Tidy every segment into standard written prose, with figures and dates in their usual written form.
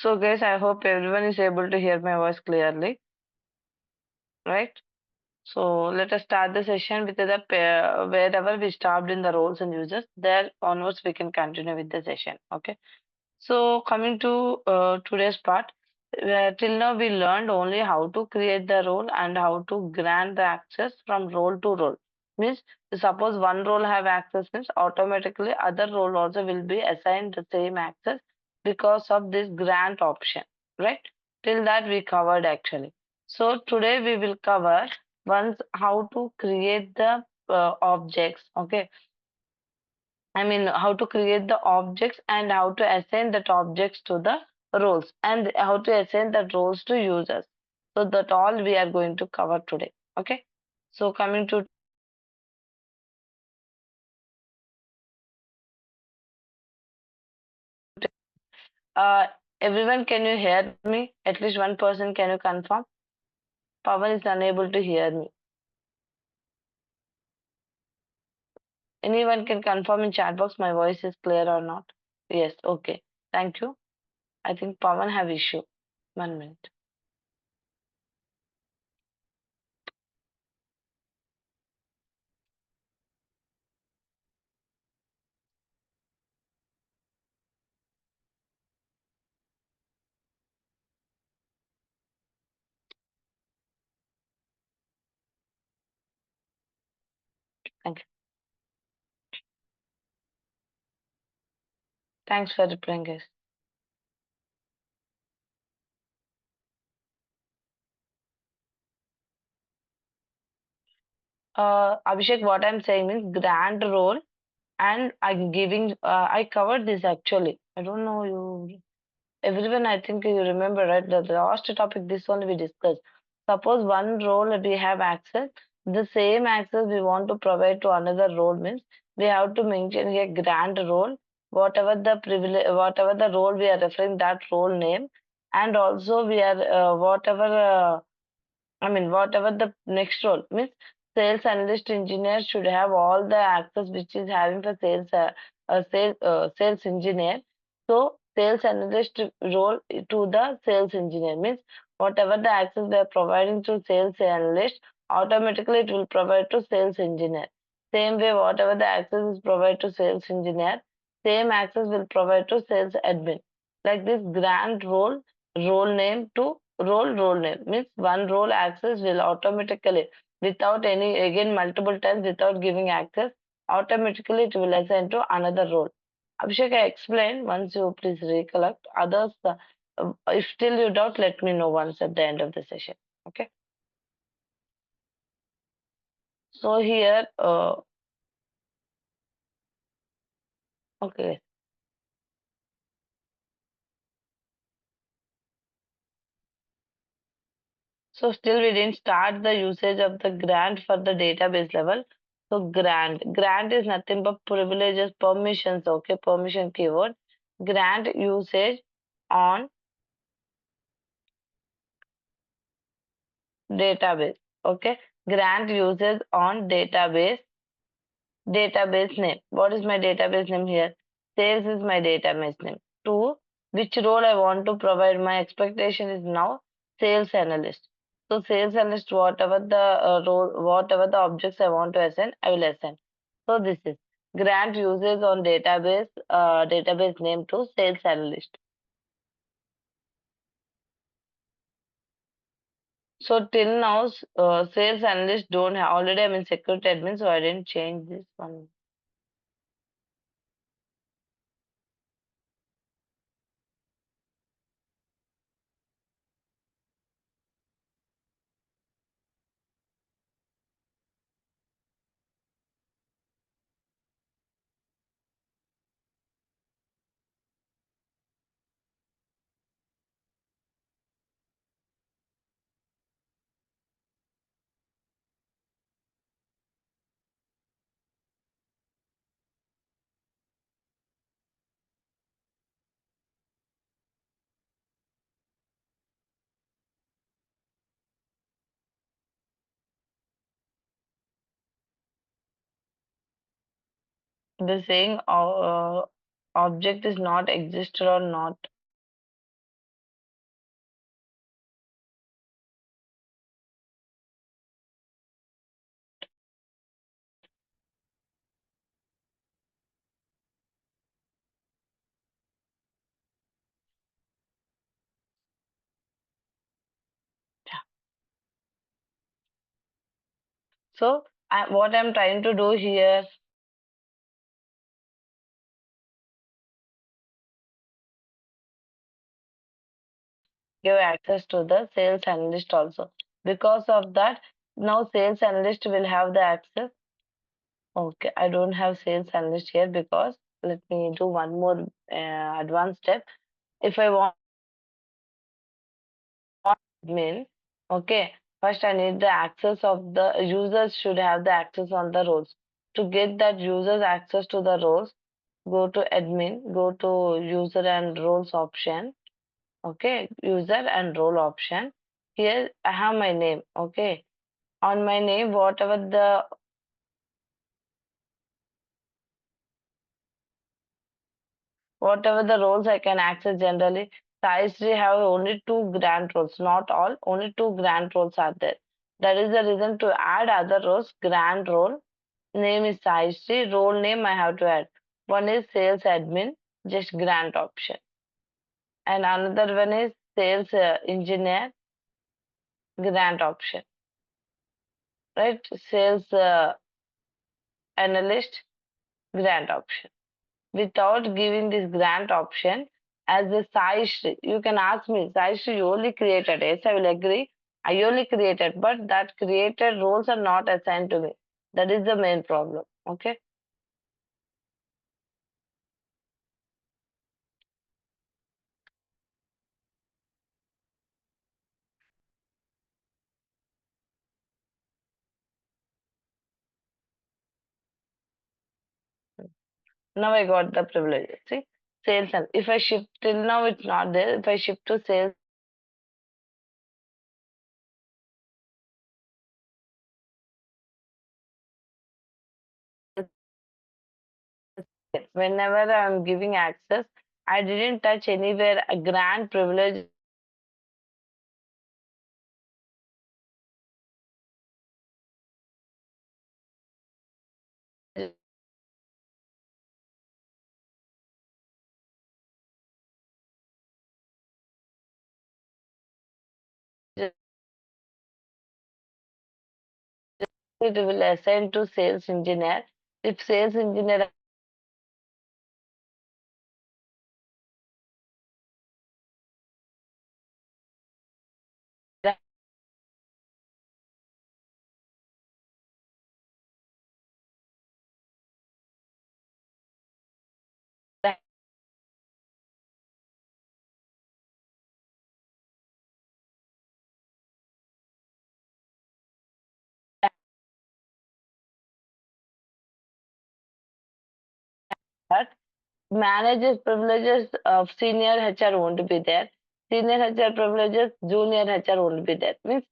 So guys, I hope everyone is able to hear my voice clearly, right? So let us start the session with the wherever we stopped in the roles and users. There onwards we can continue with the session. Okay. So coming to today's part, till now we learned only how to create the role and how to grant the access from role to role. Means suppose one role have access means automatically other role also will be assigned the same access because of this grant option, right? Till that we covered actually. So today we will cover once how to create the objects. Okay, I mean, how to create the objects and how to assign that objects to the roles and how to assign that roles to users. So that all we are going to cover today. Okay. So coming to uh, everyone, can you hear me? At least one person, can you confirm? Pawan is unable to hear me. Anyone can confirm in chat box my voice is clear or not? Yes. Okay. Thank you. I think Pawan have issue. 1 minute. Thank you. Thanks for replying, guys. Abhishek, what I'm saying is grand role and I'm giving, I covered this actually. I don't know you, everyone, I think you remember, right? The last topic, this only we discussed. Suppose one role we have access, the same access we want to provide to another role means we have to maintain a grand role, whatever the privilege, whatever the role we are referring that role name, and also we are whatever the next role means, sales analyst engineer should have all the access which is having for sales engineer. So sales analyst role to the sales engineer means whatever the access they are providing to sales analyst, automatically it will provide to sales engineer. Same way, whatever the access is provided to sales engineer, same access will provide to sales admin. Like this grand role name to role name means one role access will automatically, without any again multiple times without giving access, automatically it will assign to another role. Abhishek, I explained. Once you please recollect. Others, if still you doubt, let me know once at the end of the session. Okay. So here, okay. So still we didn't start the usage of the grant for the database level. So grant is nothing but privileges, permissions. Okay, permission keyword. Grant usage on database. Okay, grant usage on database name. What is my database name here? Sales is my database name. Two, which role I want to provide. My expectation is now sales analyst. So sales analyst, whatever the role, whatever the objects I want to assign, I will assign. So this is grant usage on database name to sales analyst. So till now, sales analyst don't have, already I'm in security admin, so I didn't change this one. The saying object is not existed or not. So what I'm trying to do here, give access to the sales analyst also. Because of that, now sales analyst will have the access. Okay, I don't have sales analyst here because let me do one more advanced step. If I want admin, okay, first I need the access of the users should have the access on the roles. To get that users access to the roles, go to admin, go to user and roles option. Okay, user and role option. Here I have my name. Okay, on my name, whatever the roles I can access generally. SaiSri have only two grant roles, not all, only two grant roles are there. That is the reason to add other roles, grant role, name is SaiSri, role name I have to add. One is sales admin, just grant option. And another one is sales engineer, grant option, right? Sales analyst, grant option. Without giving this grant option as a Sai Sri. You can ask me, Sai Sri, you only created. Yes, I will agree. I only created, but that created roles are not assigned to me. That is the main problem. Okay. Now I got the privileges. See, sales and if I shift till now it's not there. If I shift to sales, whenever I'm giving access, I didn't touch anywhere a grant privilege. It will assign to sales engineer. If sales engineer that managers privileges of senior HR won't be there. Senior HR privileges, junior HR won't be there. Means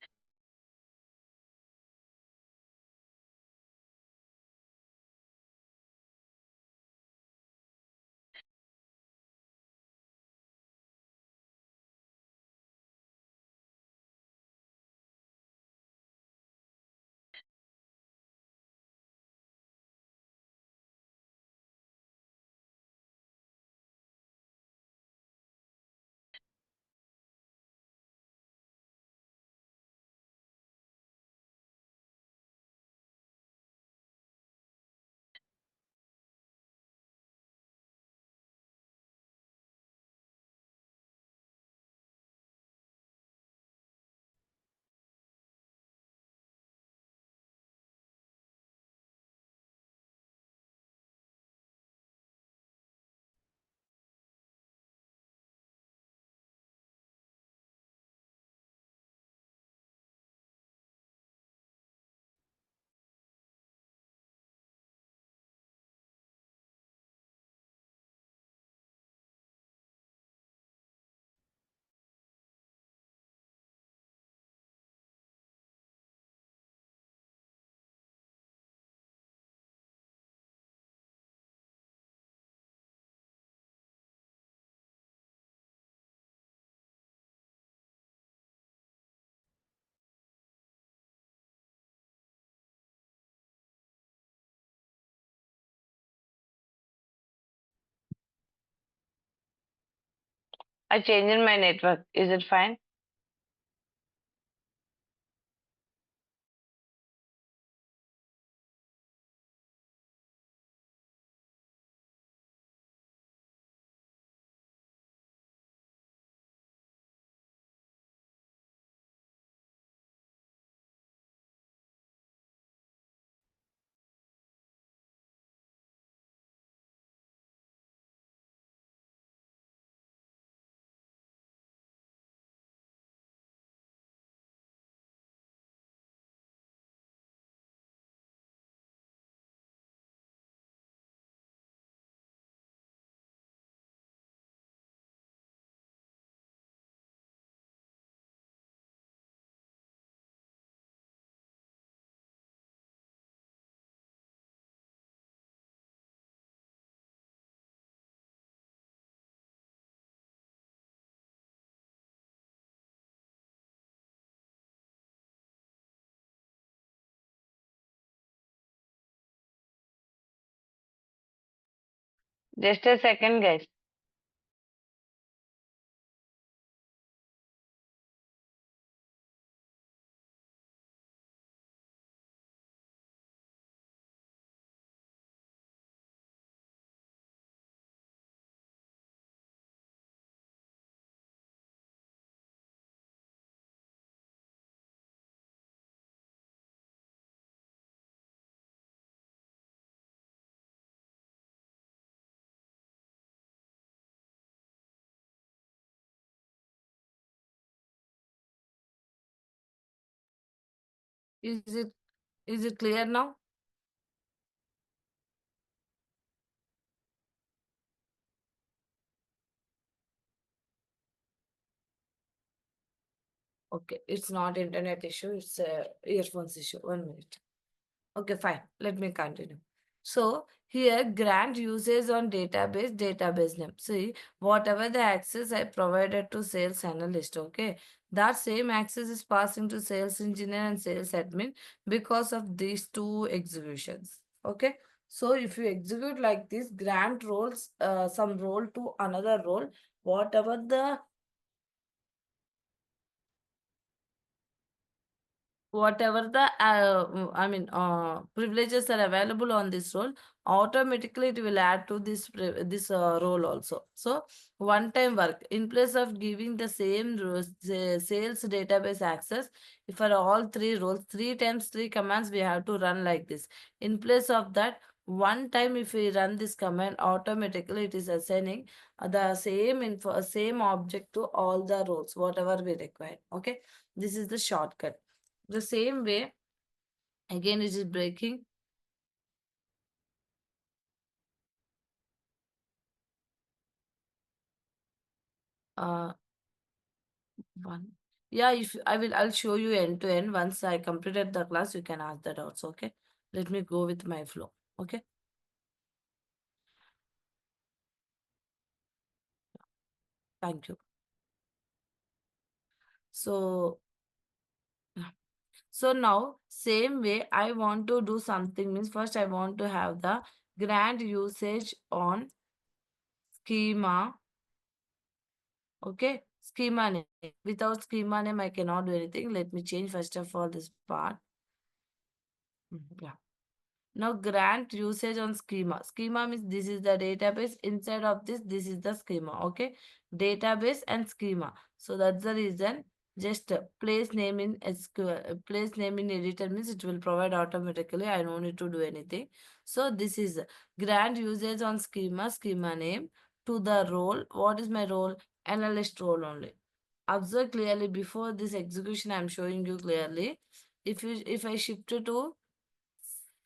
I changed my network. Is it fine? Just a second, guys. Is it clear now? Okay, it's not internet issue, it's a earphones issue. 1 minute. Okay, fine. Let me continue. So here grant usage on database name. See, whatever the access I provided to sales analyst, okay, that same access is passing to sales engineer and sales admin because of these two executions. Okay. So if you execute like this, grant roles some role to another role, whatever the privileges are available on this role, automatically it will add to this role also. So one time work in place of giving the same sales database access for all three roles, three times three commands we have to run like this. In place of that, one time if we run this command, automatically it is assigning the same object to all the roles whatever we require. Okay, this is the shortcut. The same way, again it is breaking. Uh, one. Yeah, if I'll show you end to end. Once I completed the class, you can ask that also. Okay. Let me go with my flow. Okay. Thank you. So, so now same way I want to do something means first I want to have the grant usage on schema. Okay. Schema name. Without schema name, I cannot do anything. Let me change first of all this part. Yeah. Now grant usage on schema. Schema means this is the database. Inside of this is the schema. Okay. Database and schema. So that's the reason. Just place name in SQL, place name in editor means it will provide automatically. I don't need to do anything. So this is grant usage on schema name to the role. What is my role? Analyst role only. Observe clearly before this execution. I'm showing you clearly. If I shift to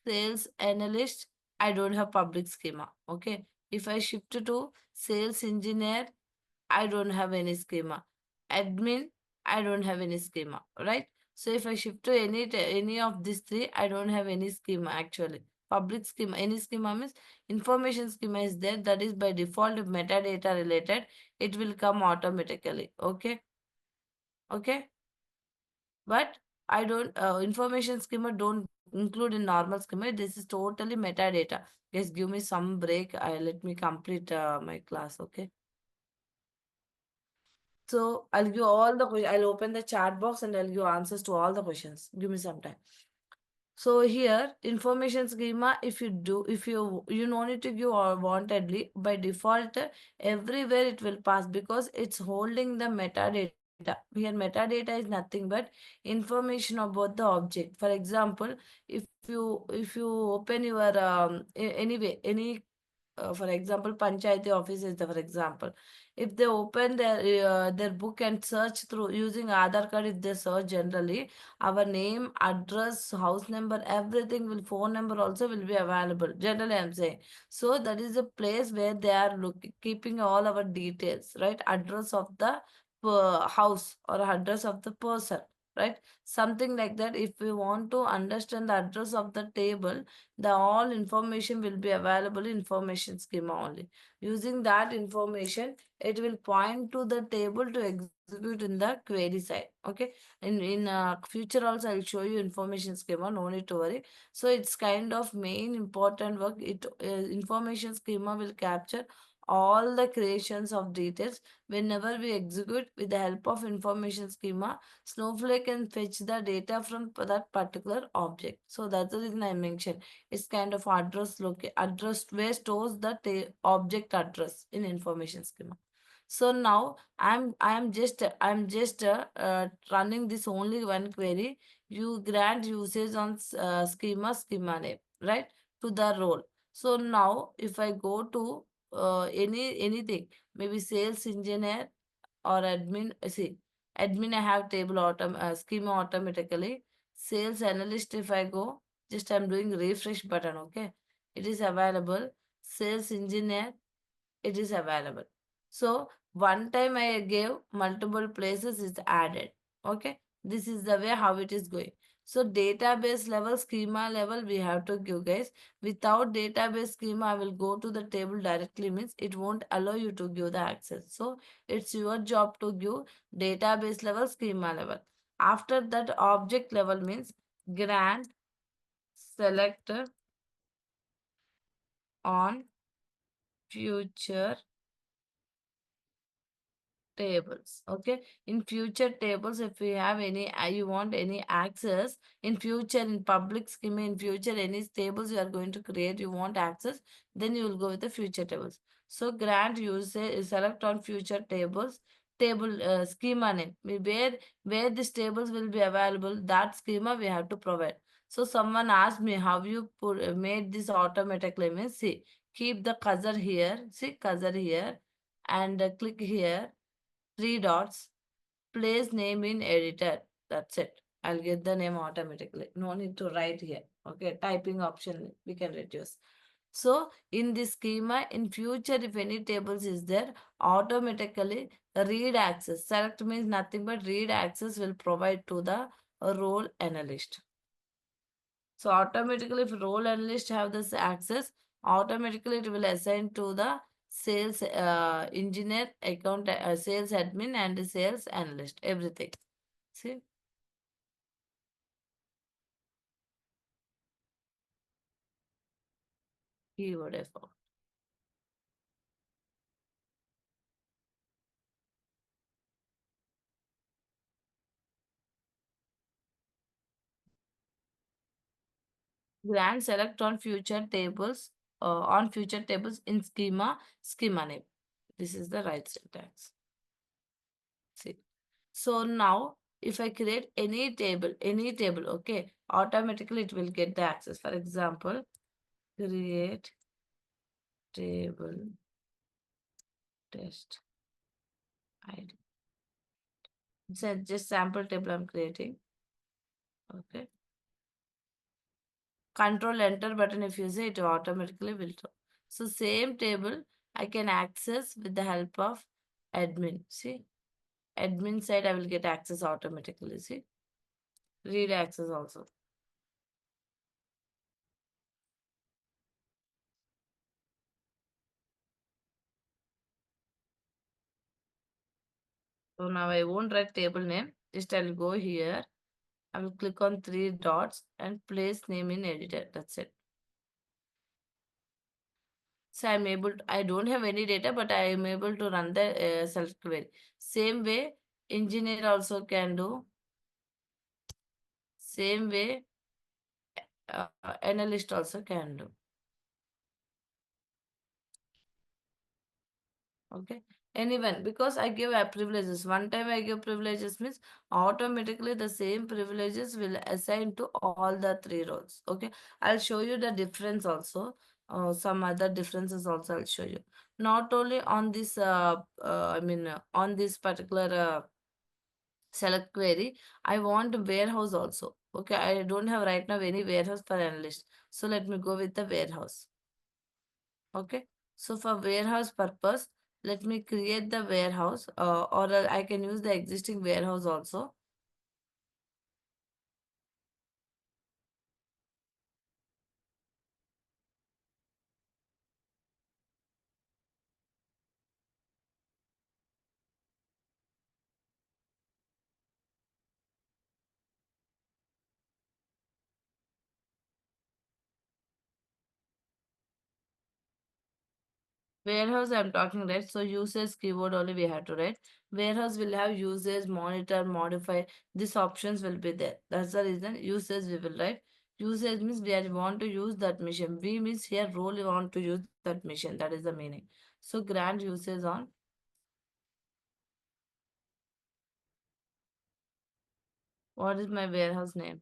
sales analyst, I don't have public schema. Okay. If I shift to sales engineer, I don't have any schema. Admin, I don't have any schema. Right. So if I shift to any of these three, I don't have any schema actually. Public schema, any schema means information schema is there. That is by default metadata related. It will come automatically. Okay. Okay. But I don't information schema don't include in normal schema. This is totally metadata. Just give me some break. Let me complete my class. Okay. So I'll give all the questions. I'll open the chat box and I'll give answers to all the questions. Give me some time. So here, information schema, if you don't need to give or wantedly, by default, everywhere it will pass because it's holding the metadata. Here, metadata is nothing but information about the object. For example, if you open your anyway any for example, Panchayati office is the for example. If they open their book and search through using Aadhaar card, if they search generally, our name, address, house number, everything will phone number also will be available. Generally, I'm saying. So that is a place where they are keeping all our details, right? Address of the house or address of the person, right? Something like that. If we want to understand the address of the table, the all information will be available in information schema only. Using that information, it will point to the table to execute in the query side. Okay, in future also I'll show you information schema, no need to worry. So it's kind of main important work. Information schema will capture all the creations of details. Whenever we execute with the help of information schema, Snowflake can fetch the data from that particular object. So that's the reason I mentioned it's kind of address where stores the object address in information schema. So now I'm just running this only one query. You grant usage on schema name, right, to the role. So now if I go to anything, maybe sales engineer or admin, see, admin I have schema automatically. Sales analyst, if I go, just I'm doing refresh button, okay, it is available. Sales engineer, it is available. So one time I gave multiple places is added. Okay. This is the way how it is going. So database level, schema level, we have to give, guys. Without database schema, I will go to the table directly, means it won't allow you to give the access. So it's your job to give database level, schema level. After that, object level means grant selector on future tables. Okay, in future tables, if we have any you want any access in future, in public schema, in future any tables you are going to create, you want access, then you will go with the future tables. So grant user select on future tables, table schema name, where these tables will be available, that schema we have to provide. So someone asked me how you made this automatically, means see, keep the cursor here, see cursor here, and click here, three dots, place name in editor. That's it. I'll get the name automatically. No need to write here. Okay, typing option we can reduce. So in this schema, in future, if any tables is there, automatically read access. Select means nothing but read access will provide to the role analyst. So automatically, if role analyst have this access, automatically it will assign to the sales engineer, sales admin, and sales analyst. Everything. See, keyword effort. Grant select on future tables in schema name. This is the right syntax. See. So now, if I create any table, okay, automatically it will get the access. For example, create table test ID. It's just sample table I'm creating. Okay. Control enter button, if you say, it automatically will do. So same table I can access with the help of admin. See, admin side I will get access automatically. See, read access also. So now I won't write table name. Just I'll go here. I will click on three dots and place name in editor. That's it. So I'm able to, I don't have any data, but I am able to run the self query. Same way, engineer also can do. Same way, analyst also can do. Okay. Anyone, because I give privileges. One time I give privileges means automatically the same privileges will assign to all the three roles. Okay. I'll show you the difference also. Some other differences also I'll show you. Not only on this, on this particular select query, I want warehouse also. Okay. I don't have right now any warehouse for analyst. So let me go with the warehouse. Okay. So for warehouse purpose, let me create the warehouse or I can use the existing warehouse also. Warehouse I'm talking, right? So usage keyword only we have to write. Warehouse will have usage, monitor, modify. These options will be there. That's the reason usage we will write. Usage means we want to use that machine. We means here role we want to use that machine. That is the meaning. So grant usage on what is my warehouse name?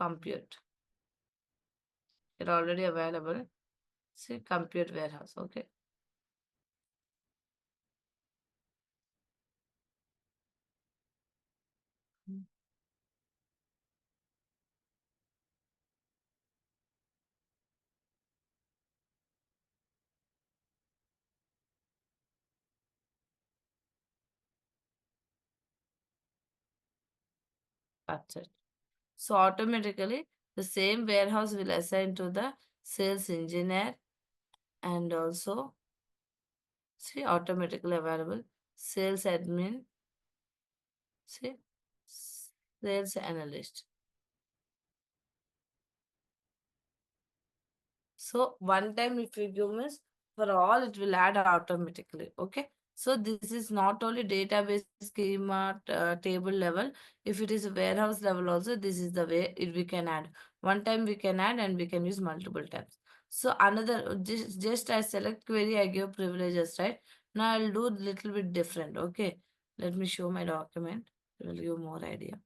Compute. It already available. See compute warehouse. Okay. That's it. So automatically the same warehouse will assign to the sales engineer and also see automatically available sales admin, see sales analyst. So one time if you give means for all it will add automatically. Okay. So this is not only database schema table level. If it is a warehouse level also, this is the way we can add. One time we can add and we can use multiple times. So another just I select query, I give privileges, right? Now I'll do little bit different. Okay. Let me show my document. It will give more idea.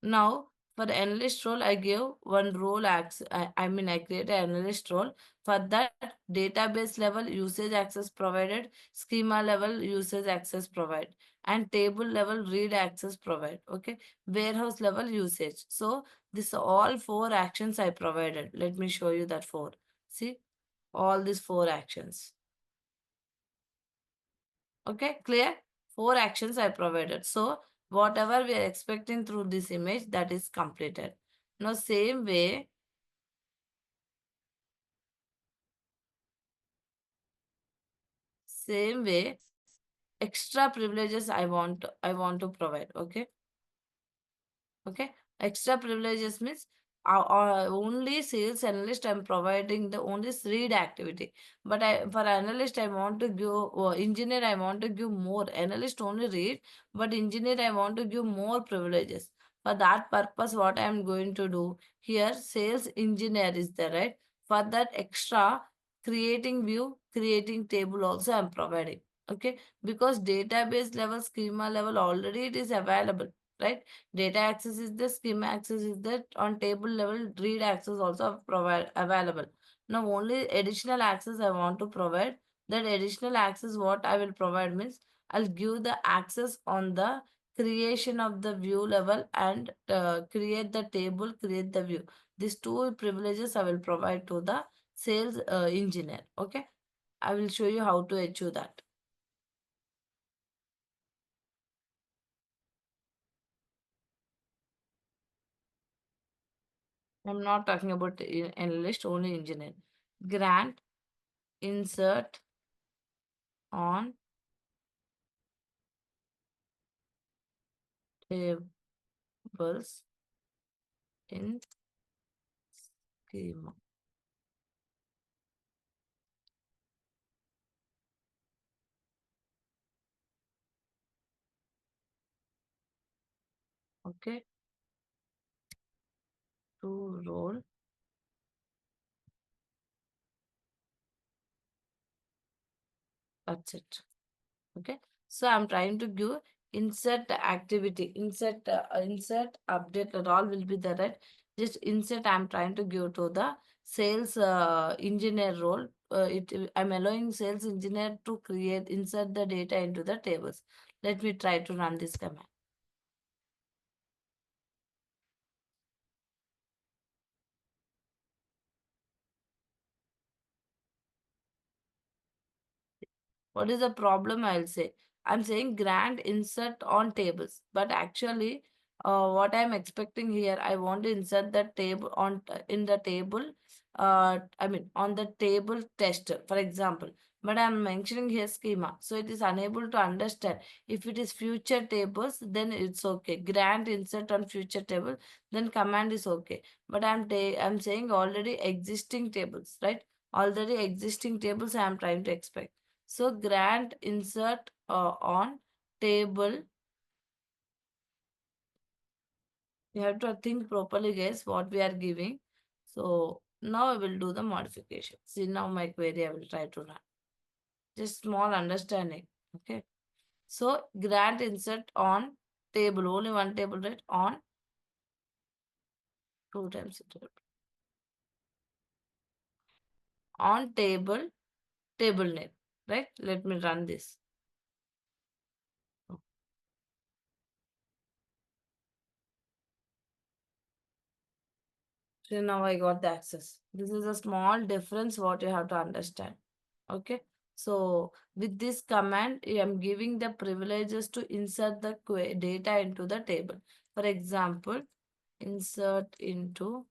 Now, for the analyst role, I give one role access. I create an analyst role. For that, database level usage access provided, schema level usage access provided, and table level read access provided. Okay, warehouse level usage. So, this all four actions I provided. Let me show you that four. See, all these four actions. Okay, clear? Four actions I provided. So whatever we are expecting through this image, that is completed. Now same way, extra privileges I want to provide. Okay. Okay. Extra privileges means only sales analyst I'm providing the only read activity. But for analyst I want to give engineer I want to give more. Analyst only read, but engineer I want to give more privileges. For that purpose, what I'm going to do here, sales engineer is there, right? For that extra creating view, creating table also I'm providing. Okay, because database level, schema level already it is available, right? Data access is the schema access is that on table level read access also provide available. Now only additional access I want to provide. That additional access what I will provide means I'll give the access on the creation of the view level and create the table, create the view. These two privileges I will provide to the sales engineer. Okay, I will show you how to achieve that. I'm not talking about analyst, only engineer. Grant, insert on tables in schema. Okay, to role. That's it. Okay, so I'm trying to give insert activity, insert update and all will be there, right? Just insert I'm trying to give to the sales engineer role. I'm allowing sales engineer to create insert the data into the tables. Let me try to run this command. What is the problem? I'll say. I'm saying grant insert on tables, but actually, what I'm expecting here, I want to insert the table on in the table. I mean, on the table test. For example, but I'm mentioning here schema. So it is unable to understand. If it is future tables, then it's okay. Grant insert on future table, then command is okay. But I'm saying already existing tables, right? Already existing tables I am trying to expect. So grant insert on table. You have to think properly, guys, what we are giving. So now I will do the modification. See, now my query I will try to run. Just small understanding. Okay. So grant insert on table, only one table, right? On two times it on table name, right? Let me run this. So now I got the access. This is a small difference what you have to understand. Okay. So with this command, I am giving the privileges to insert the data into the table. For example, insert into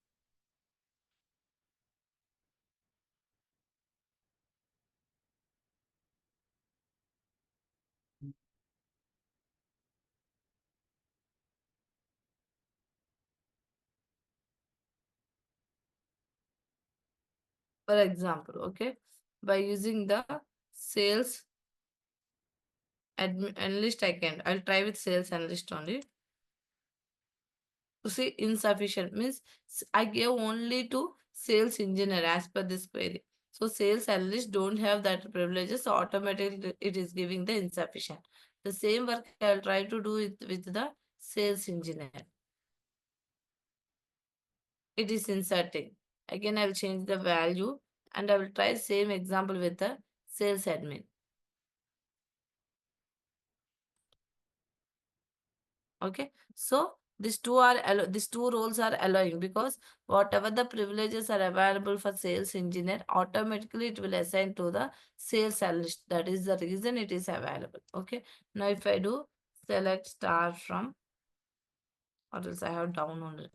for example, okay, by using the sales analyst I can. I'll try with sales analyst only. You see, insufficient means I gave only to sales engineer as per this query. So sales analyst don't have that privileges, so automatically it is giving the insufficient. The same work I'll try to do it with the sales engineer. It is inserting. Again, I will change the value and I will try same example with the sales admin. Okay, so these two roles are allowing because whatever the privileges are available for sales engineer, automatically it will assign to the sales analyst. That is the reason it is available. Okay, now if I do select star from, or else I have downloaded,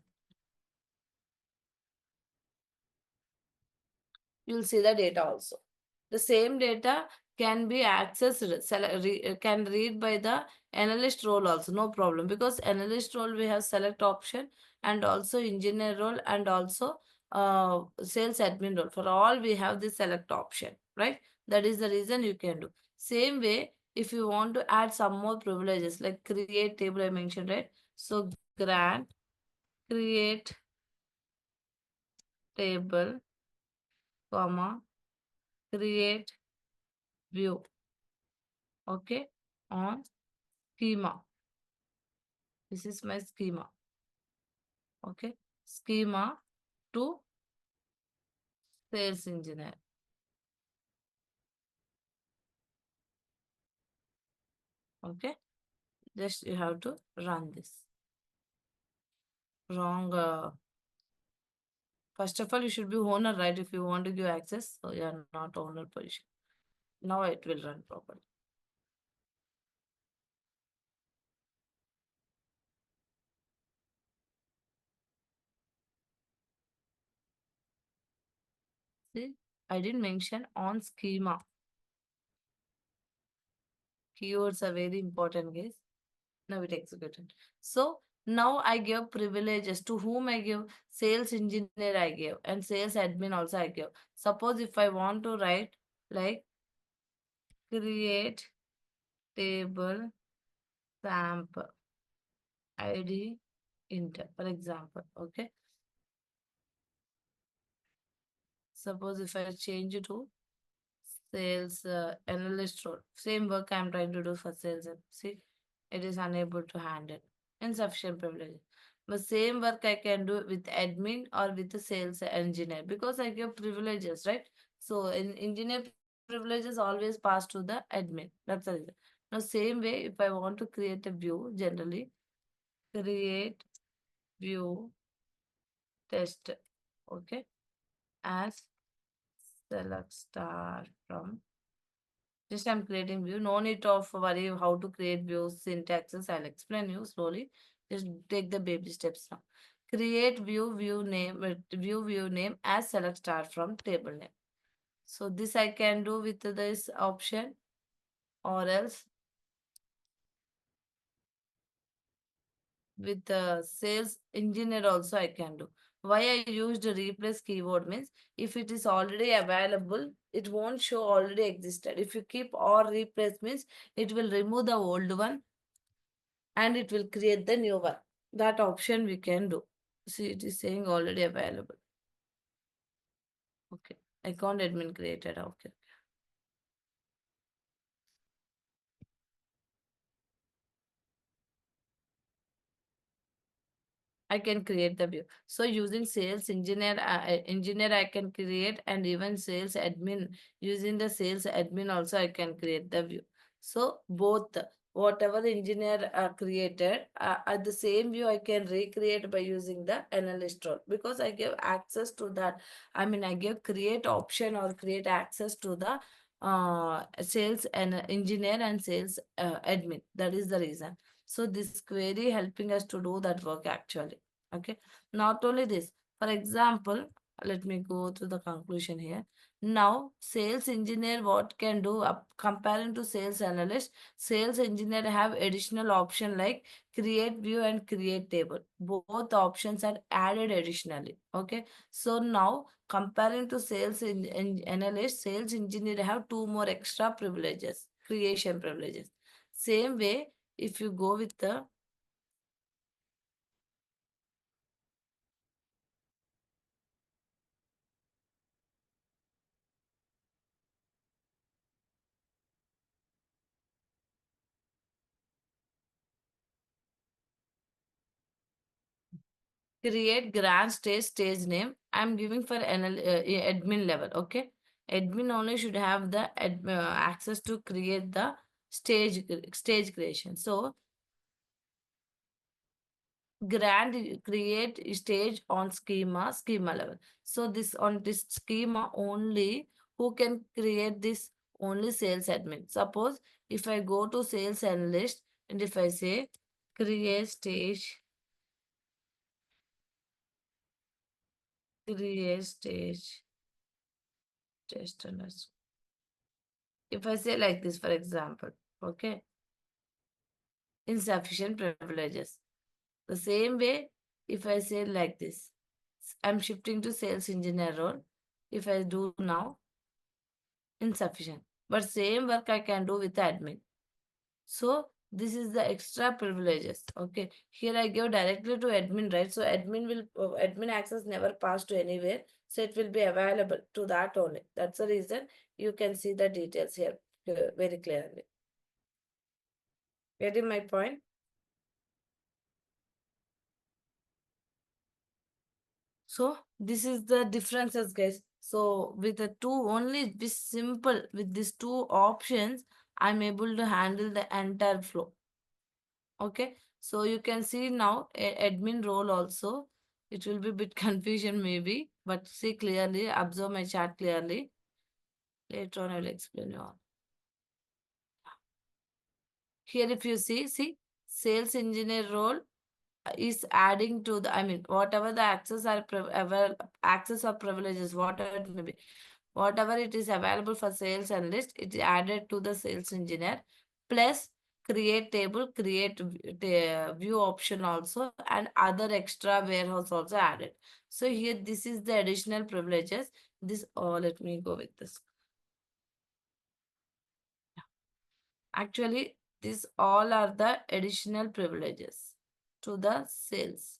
you'll see the data also. The same data can be accessed, can read by the analyst role also, no problem. Because analyst role we have select option and also engineer role and also sales admin role. For all we have this select option, right? That is the reason you can do. Same way, if you want to add some more privileges like create table I mentioned, right? So grant create table, comma, create view, okay, on schema. This is my schema. Okay. Schema to sales engineer. Okay. Just you have to run this. Wrong. First of all, you should be owner, right? If you want to give access, so you are not owner position. Now it will run properly. See, I didn't mention on schema. Keywords are very important, guys. Now it executed. So now I give privileges to whom I give sales engineer I give and sales admin also I give. Suppose if I want to write like create table sample id enter, for example. Okay. Suppose if I change it to sales analyst role, same work I'm trying to do for sales. See, it is unable to handle insufficient privilege. But same work I can do with admin or with the sales engineer because I give privileges, right? So in engineer privileges always pass to the admin. That's the reason. Now same way, if I want to create a view, generally create view test, okay, as select star from. Just I'm creating view. No need of worry how to create views, syntaxes. I'll explain you slowly. Just take the baby steps now. Create view name as select star from table name. So this I can do with this option, or else with the sales engineer also I can do. Why I used a replace keyword means if it is already available, it won't show already existed. If you keep or replace means it will remove the old one and it will create the new one. That option we can do. See, it is saying already available. Okay. Account admin created. Okay. I can create the view. So using sales engineer I can create, and even sales admin, using the sales admin also I can create the view. So both, whatever the engineer created, at the same view I can recreate by using the analyst role, because I give access to that. I mean, I give create option or create access to the sales and engineer and sales admin. That is the reason. So this query helping us to do that work actually. Okay. Not only this, for example, let me go to the conclusion here. Now, sales engineer what can do comparing to sales analyst, sales engineer have additional option like create view and create table. Both options are added additionally. Okay. So now comparing to sales analyst, sales engineer have two more extra privileges, creation privileges. Same way, if you go with the create grand stage name, I'm giving for admin level. Okay, admin only should have the access to create the stage creation. So grand create stage on schema level. So this on this schema only, who can create this? Only sales admin. Suppose if I go to sales analyst and if I say create stage, create stage test analyst. If I say like this, for example, okay, insufficient privileges. The same way, if I say like this, I'm shifting to sales engineer role. If I do now, insufficient. But same work I can do with admin. So this is the extra privileges. Okay. Here I give directly to admin, right? So admin access never pass to anywhere. So it will be available to that only. That's the reason you can see the details here very clearly. Getting my point? So this is the differences, guys. So with the two only this simple with these two options, I'm able to handle the entire flow. Okay. So you can see now admin role also. It will be a bit confusion maybe, but see clearly, observe my chart clearly. Later on, I will explain you all. Here, if you see sales engineer role is adding to the, I mean, whatever the access or privileges, whatever it may be, whatever it is available for sales analyst, it is added to the sales engineer, plus create table, create view option also, and other extra warehouse also added. So here, this is the additional privileges. This, let me go with this. Actually, these all are the additional privileges to the sales.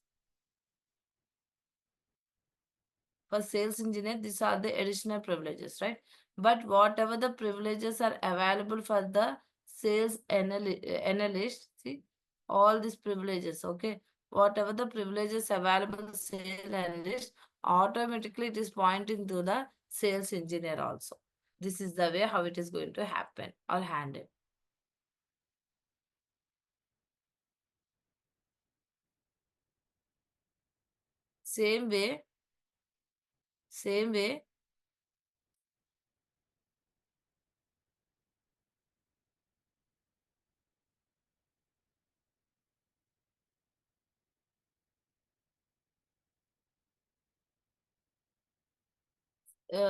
For sales engineer, these are the additional privileges, right? But whatever the privileges are available for the sales analyst, see, all these privileges, okay? Whatever the privileges available sales analyst, automatically it is pointing to the sales engineer also. This is the way how it is going to happen or handle. Same way, same way,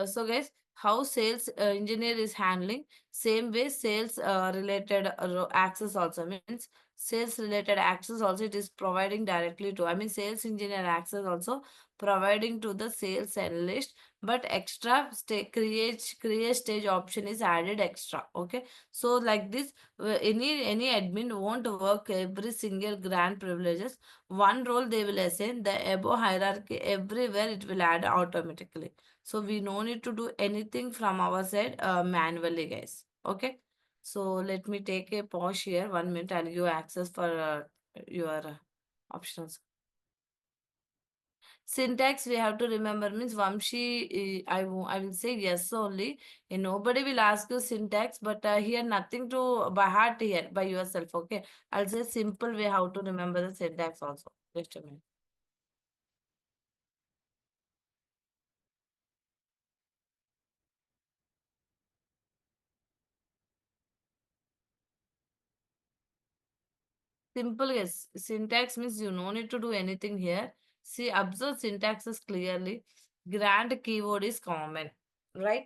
so guys, how sales engineer is handling. Same way sales related access also means sales related access also it is providing directly to, I mean sales engineer access also providing to the sales analyst, but extra create stage option is added extra. Okay, so like this, any admin won't work every single grant privileges. One role they will assign, the above hierarchy everywhere it will add automatically. So we no need to do anything from our side manually, guys. Okay. So let me take a pause here. 1 minute. I'll give access for your options. Syntax we have to remember means Vamshi. I will say yes only. And nobody will ask you syntax, but here nothing to by heart here by yourself. Okay. I'll say simple way how to remember the syntax also. Just a minute. Simple, yes. Syntax means you no need to do anything here. See, observe syntaxes clearly. Grant keyword is common, right?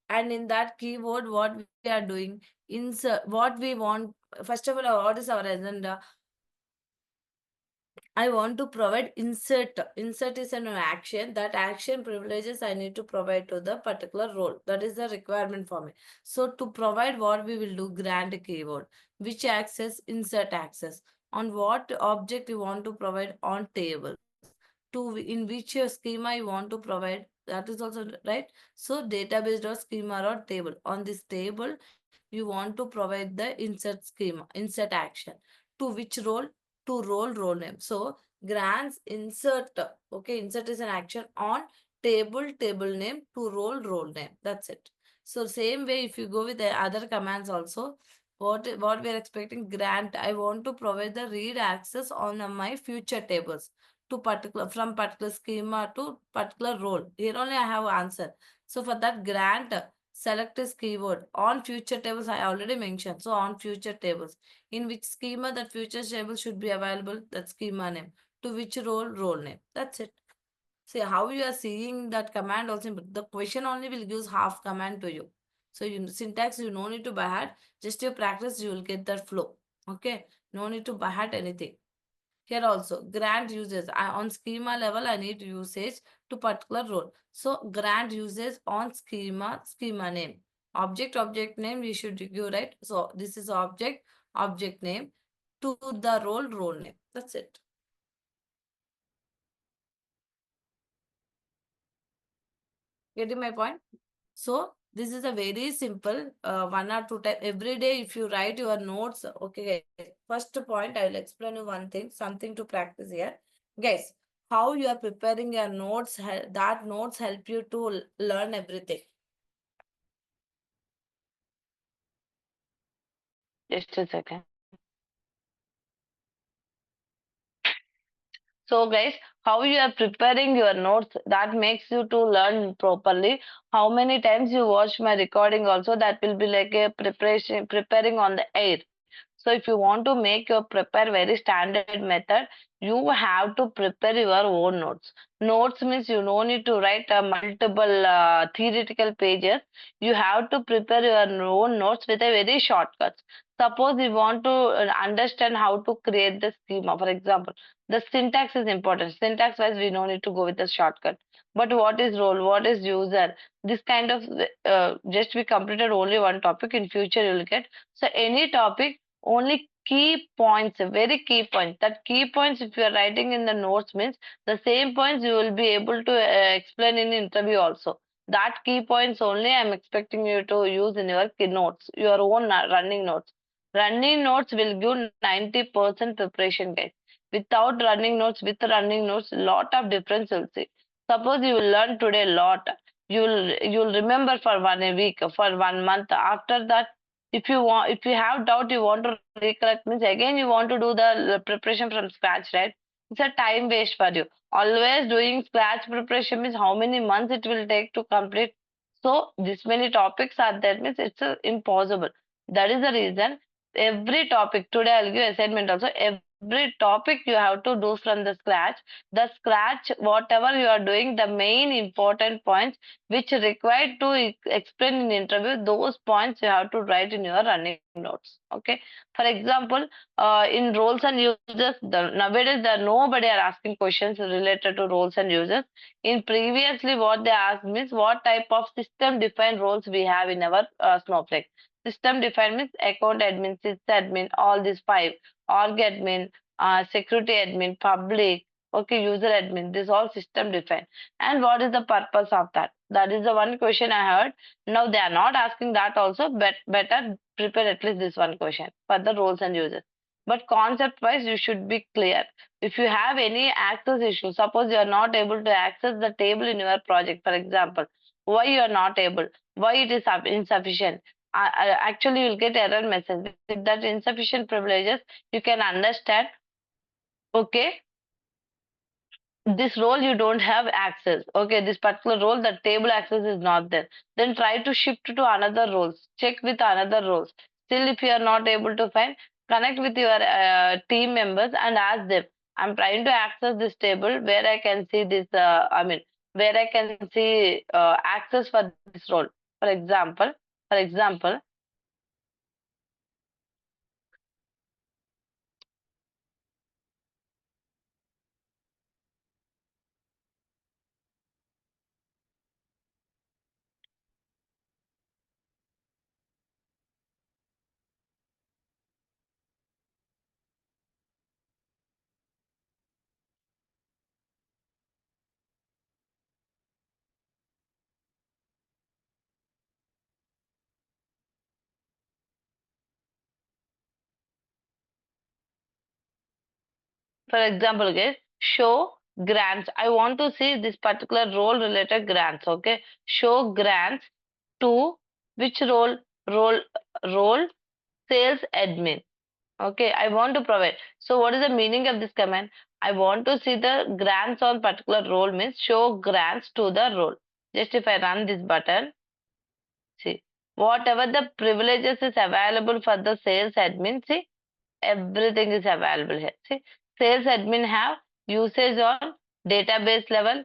And in that keyword, what we are doing, insert what we want. First of all, what is our agenda? I want to provide insert. Insert is an action. That action privileges I need to provide to the particular role. That is the requirement for me. So to provide what we will do, grant keyword. Which access? Insert access. On what object you want to provide on tables. To in which schema you want to provide. That is also right. So database dot schema or table. On this table, you want to provide the insert schema, insert action. To which role? To role name. So grants insert. Okay, insert is an action on table name to role name. That's it. So same way, if you go with the other commands also, what we are expecting, grant. I want to provide the read access on my future tables to particular from particular schema to particular role. Here only I have answer. So for that grant, select this keyword on future tables. I already mentioned. So on future tables, in which schema that future table should be available. That schema name. To which role name. That's it. See how you are seeing that command also. The question only will give half command to you. So you syntax you no need to by heart. Just your practice you will get that flow. Okay. No need to by heart anything. Here also, grant uses. On schema level, I need usage to particular role. So grant uses on schema name. Object name, we should give, right? So this is object name to the role name. That's it. Getting my point? So this is a very simple 1 or 2 times every day. If you write your notes, okay, guys. First point, I will explain you one thing, something to practice here, guys. How you are preparing your notes? That notes help you to learn everything. Just a second. So guys, how you are preparing your notes that makes you to learn properly. How many times you watch my recording also, that will be like a preparing on the air. So if you want to make your prepare very standard method, you have to prepare your own notes. Notes means you no need to write multiple theoretical pages. You have to prepare your own notes with a very shortcuts. Suppose you want to understand how to create the schema. For example, the syntax is important. Syntax wise, we no need to go with the shortcut. But what is role? What is user? This kind of just we completed only one topic. In future, you will get so any topic only key points, very key points. That key points, if you are writing in the notes, means the same points you will be able to explain in interview also. That key points only I'm expecting you to use in your key notes, your own running notes. Running notes will give 90% preparation, guys. Without running notes, with running notes, lot of difference you'll see. Suppose you will learn today a lot, you'll remember for 1 week, for 1 month. After that, if you have doubt, you want to recollect, means again you want to do the preparation from scratch, right? It's a time waste for you. Always doing scratch preparation means how many months it will take to complete. So this many topics are there, means it's impossible. That is the reason every topic today I'll give assignment also. every topic you have to do from the scratch. The scratch, whatever you are doing, the main important points which required to explain in interview, those points you have to write in your running notes. Okay. For example, in roles and users, nowadays there nobody are asking questions related to roles and users. In previously, what they asked means what type of system defined roles we have in our Snowflake. System defined means account admin, sysadmin, all these five, org admin, security admin, public, okay, user admin. This all system defined. And what is the purpose of that? That is the one question I heard. Now they are not asking that also, but better prepare at least this one question for the roles and users. But concept wise, you should be clear. If you have any access issue, suppose you are not able to access the table in your project, for example, why you are not able, why it is insufficient. Actually, you'll get error message. With that insufficient privileges, you can understand, okay, this role you don't have access. Okay, this particular role, the table access is not there. Then try to shift to another roles. Check with another roles. Still, if you are not able to find, connect with your team members and ask them. I'm trying to access this table where I can see this. Where I can see access for this role. For example, for example, guys, show grants. I want to see this particular role related grants. Okay, show grants to which role? Role, role, sales admin. Okay, I want to provide. So what is the meaning of this command? I want to see the grants on particular role means show grants to the role. Just if I run this button, see, whatever the privileges is available for the sales admin, see, everything is available here. See, sales admin have usage on database level,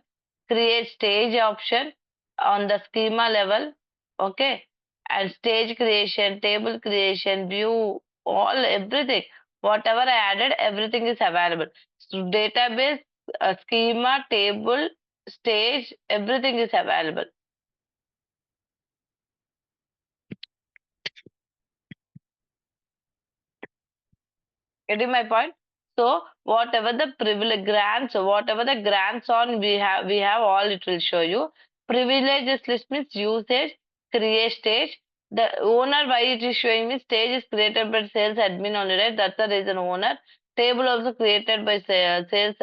create stage option on the schema level, okay, and stage creation, table creation, view, all everything. Whatever I added, everything is available. So database, schema, table, stage, everything is available. Getting my point? So whatever the privilege grants, whatever the grants on we have all it will show you. Privileges list means usage, create stage. The owner why it is showing me stage is created by sales admin only, right? That's the reason owner. Table also created by sales. Sales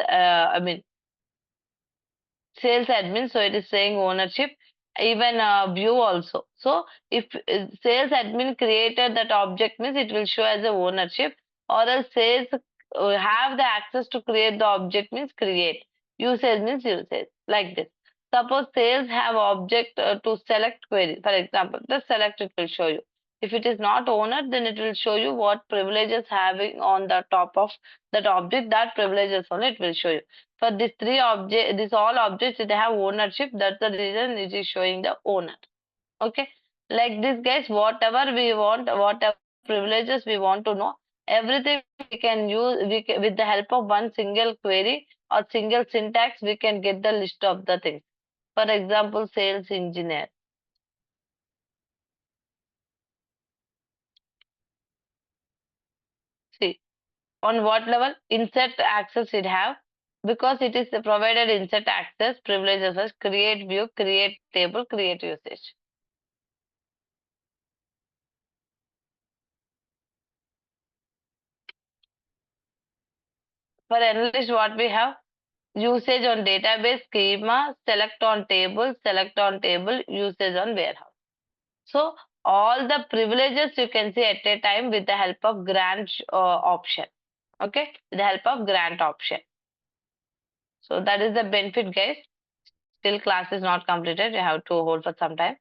admin, so it is saying ownership, even view also. So if sales admin created that object means it will show as a ownership, or else sales have the access to create the object means create, usage means usage, like this. Suppose sales have object to select query, for example, the select it will show you. If it is not owner, then it will show you what privileges having on the top of that object, that privileges only it will show you. For these three objects, these all objects, they have ownership. That's the reason it is showing the owner. Okay. Like this, guys, whatever we want, whatever privileges we want to know, everything we can use, with the help of one single query or single syntax, we can get the list of the things. For example, sales engineer. See, on what level? Insert access it have, because it is provided insert access privileges as create view, create table, create usage. For analyst, what we have? Usage on database, schema, select on table, usage on warehouse. So all the privileges you can see at a time with the help of grant option. Okay, with the help of grant option. So that is the benefit, guys. Still class is not completed. You have to hold for some time.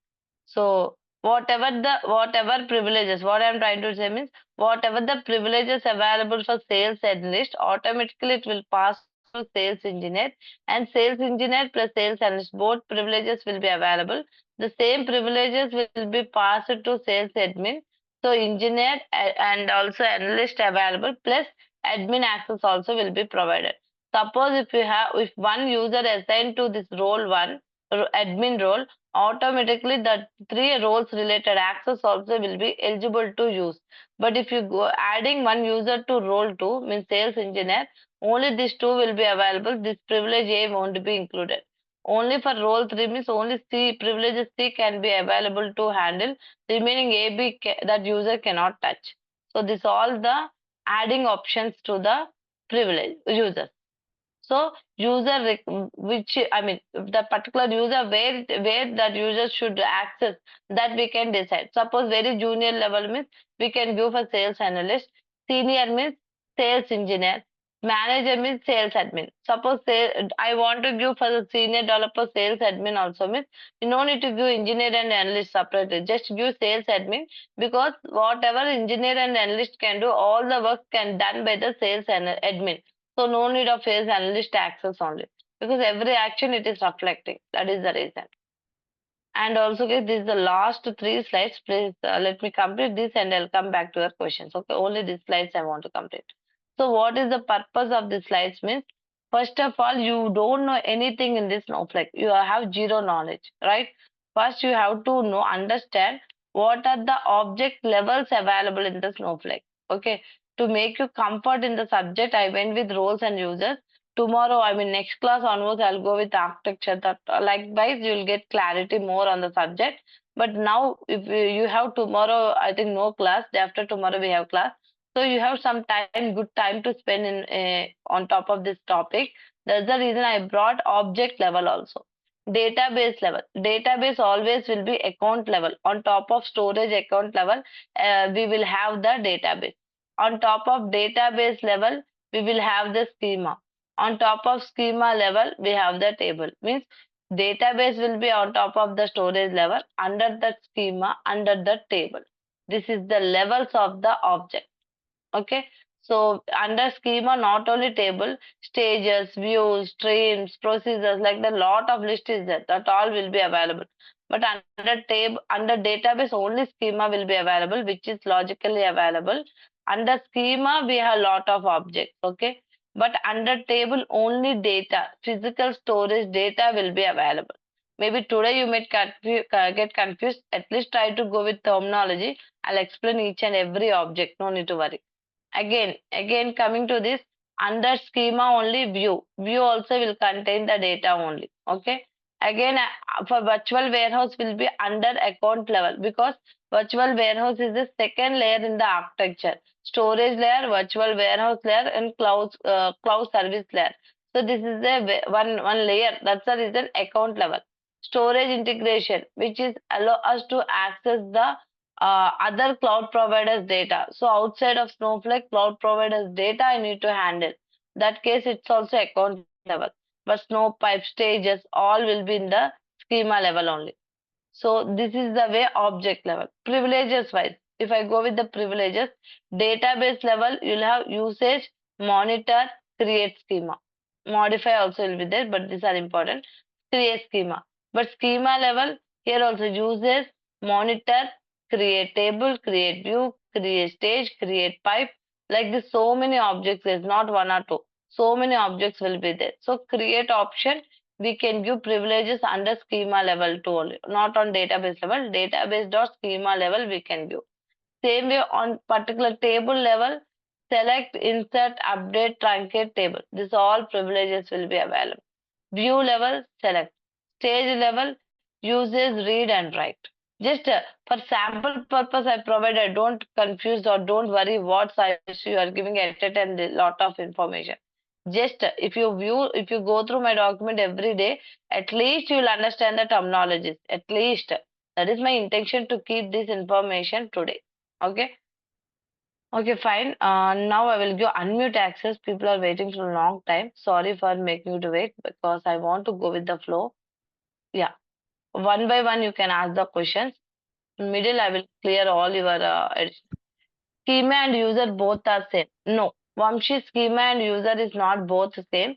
So whatever privileges, what I'm trying to say means whatever the privileges available for sales analyst, automatically it will pass to sales engineer, and sales engineer plus sales analyst, both privileges will be available. The same privileges will be passed to sales admin. So engineer and also analyst available plus admin access also will be provided. Suppose if one user assigned to this role one admin role, automatically the three roles related access also will be eligible to use. But if you go adding one user to role 2 means sales engineer, only these two will be available. This privilege A won't be included. Only for role 3 means only C privileges C can be available to handle. Remaining A B that user cannot touch. So this all the adding options to the privilege users. So which I mean the particular user where that user should access, that we can decide. Suppose very junior level means we can give for sales analyst, senior means sales engineer, manager means sales admin. Suppose say I want to give for the senior developer sales admin also means you no need to give engineer and analyst separately. Just give sales admin, because whatever engineer and analyst can do, all the work can done by the sales and admin. So no need of sales analyst access only, because every action it is reflecting. That is the reason. And also, guys, this is the last three slides. Please let me complete this and I'll come back to your questions. Okay, only these slides I want to complete. So what is the purpose of these slides means? First of all, you don't know anything in this Snowflake. You have zero knowledge, right? First, you have to know, understand what are the object levels available in the Snowflake. Okay, to make you comfort in the subject, I went with roles and users. Tomorrow, I mean next class onwards, I'll go with architecture. That likewise you'll get clarity more on the subject. But now if you have tomorrow, I think no class. Day after tomorrow we have class, so you have some time, good time to spend in on top of this topic. That's the reason I brought object level also. Database level. Database always will be account level. On top of storage account level, we will have the database. On top of database level, we will have the schema. On top of schema level, we have the table. Means database will be on top of the storage level, under the schema, under the table. This is the levels of the object. Okay. So under schema, not only table, stages, views, streams, procedures, like the lot of list is there. That all will be available. But under table, under database, only schema will be available, which is logically available. Under schema, we have lot of objects. Okay. But under table, only data, physical storage data will be available. Maybe today you might get confused. At least try to go with terminology. I'll explain each and every object. No need to worry. Again coming to this, under schema only view also will contain the data only. Okay. Again, for virtual warehouse will be under account level, because virtual warehouse is the second layer in the architecture. Storage layer, virtual warehouse layer, and cloud service layer. So this is the one layer. That's the reason account level. Storage integration, which is allow us to access the other cloud providers data. So outside of Snowflake, cloud providers data I need to handle. That case, it's also account level. But Snowpipe stages all will be in the schema level only. So this is the way object level. Privileges wise, if I go with the privileges, database level, you'll have usage, monitor, create schema. Modify also will be there, but these are important. Create schema. But schema level, here also uses, monitor, create table, create view, create stage, create pipe. Like this, so many objects, there's not one or two. So many objects will be there. So create option, we can give privileges under schema level too only, not on database level. Database dot schema level we can give. Same way on particular table level, select, insert, update, truncate table. This all privileges will be available. View level, select. Stage level, uses, read and write. Just for sample purpose I provided. Don't confuse or don't worry what size you are giving at it and a lot of information. Just if you go through my document every day, at least you will understand the terminologies. At least. That is my intention to keep this information today. Okay. Okay, fine. Now I will give unmute access. People are waiting for a long time. Sorry for making you to wait, because I want to go with the flow. Yeah. One by one, you can ask the questions. middle, I will clear all your addition. Schema and user both are same. No, Vamshi, schema and user is not both same.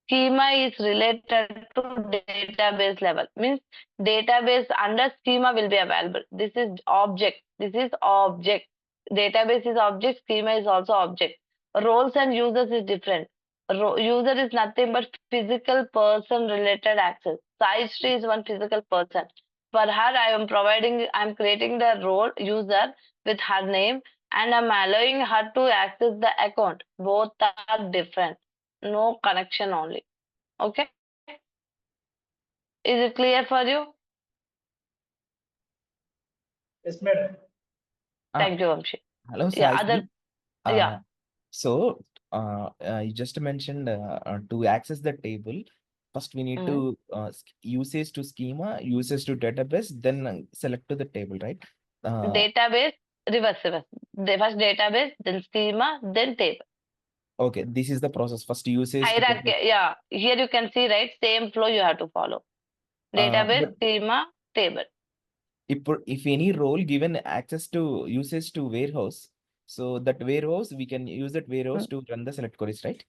Schema is related to database level. Means database under schema will be available. This is object. This is object. Database is object. Schema is also object. Roles and users is different. User is nothing but physical person related access. SaiSri is one physical person. For her, I am creating the role user with her name and I'm allowing her to access the account. Both are different. No connection only. Okay? Is it clear for you? Yes, madam. Thank you, Vamshi. Hello, Yeah, Sai Sri. yeah. So, you just mentioned to access the table, first we need to usage to schema, usage to database, then select to the table, right? Database, reverse. First database, then schema, then table. Okay, this is the process. First usage to Hierarchy, yeah. Here you can see, right? Same flow you have to follow. Database, but schema, table. if any role given access to usage to warehouse, so that warehouse, we can use that warehouse to run the select queries, right?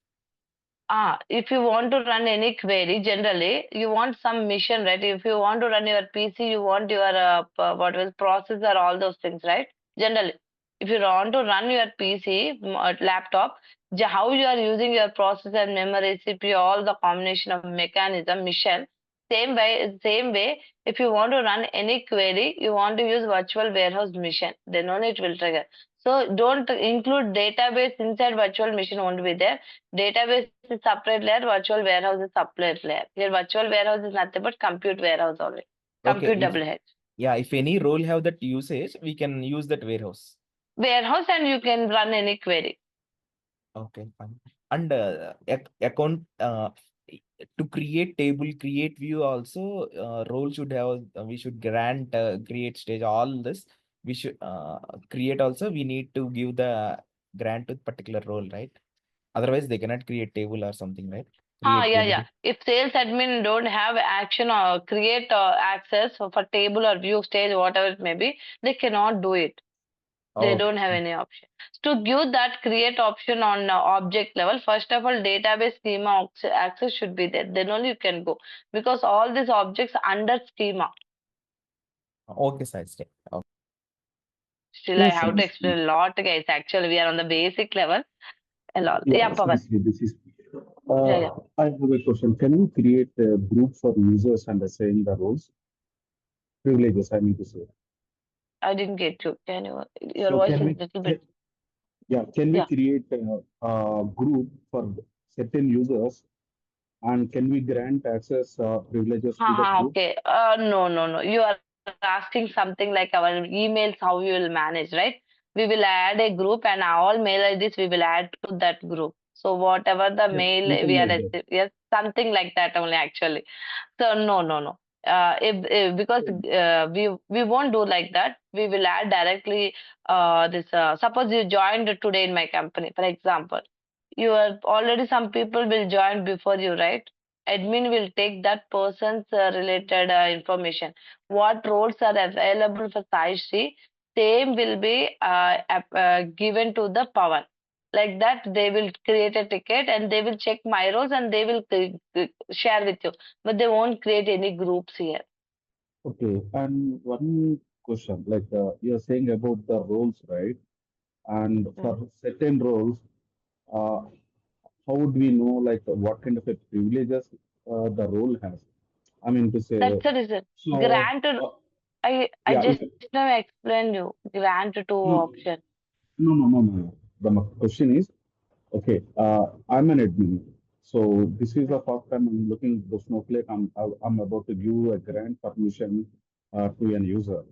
If you want to run any query, generally you want some mission, right? If you want to run your PC, you want your what was processor, all those things, right? Generally, if you want to run your PC, laptop, how you are using your processor, memory, CPU, all the combination of mechanism, mission. Same way. If you want to run any query, you want to use virtual warehouse mission. Then only it will trigger. So don't include database inside virtual machine won't be there. Database is separate layer, virtual warehouse is separate layer. Here virtual warehouse is nothing but compute warehouse only. Okay, Compute double head. yeah, if any role have that usage, we can use that warehouse. Warehouse and you can run any query. Okay, fine. And account to create table, create view also, role should have, we should grant, create stage, all this. We should create also, we need to give the grant to particular role, right? Otherwise, they cannot create table or something, right? Create Yeah. table. If sales admin don't have action or create access for table or view stage, whatever it may be, they cannot do it. They don't have any option. To give that create option on object level, first of all, database schema access should be there. Then only you can go. Because all these objects under schema. Okay, SaiSri. Okay. Still, I Yes, have to explain a lot, guys. Actually, we are on the basic level. A lot. Yeah, Pawan. This is. Yeah. I have a question. Can you create a group for users and assign the roles? Privileges, I mean to say. I didn't get you. Can you? Your So voice can is we, a little bit. can we Yeah. create a group for certain users and can we grant access privileges to that group? Okay. No. You are asking something like our emails, how we will manage, right? We will add a group and all mail IDs we will add to that group. So whatever the Yes, mail something we are like that. receiving, yes, something like that only actually. So no. If because we won't do like that. We will add directly this. Suppose you joined today in my company, for example. You are already some people will join before you, right? Admin will take that person's related information. What roles are available for SaiSri, same will be given to the power. Like that, they will create a ticket and they will check my roles and they will share with you. But they won't create any groups here. Okay, and one question, like you're saying about the roles, right? And for certain roles, uh, how would we know like what kind of a privileges the role has? I mean to say, That's the reason. so Grant, I yeah, just now explained you. Grant to no, option. no. The question is, okay, I'm an admin. So this is the first time I'm looking at the Snowflake. I'm about to give a grant permission to an user.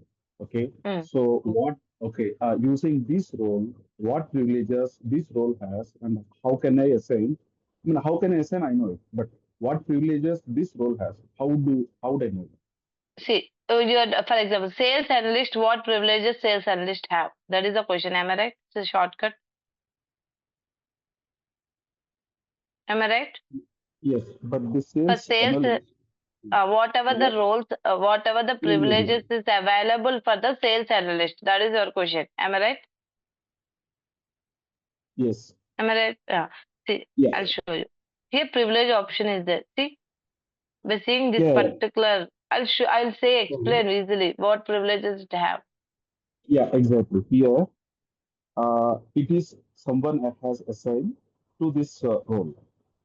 Okay. Mm. So what? Okay. Using this role, what privileges this role has, and how can I assign? I mean, how can I assign? I know it, but what privileges this role has? How would I know? See, for example, sales analyst, what privileges sales analyst have? That is the question. Am I right? It's a shortcut. Am I right? Yes, but the For sales sales, analyst. whatever the roles, whatever the No, no, privileges no. is available for the sales analyst. That is your question. Am I right? Yes. Am I right? Yeah. See, Yeah. I'll show you. Here, privilege option is there. See, by seeing this Yeah. particular, I'll say So, explain easily what privileges it have. yeah, exactly. Here, it is someone that has assigned to this role.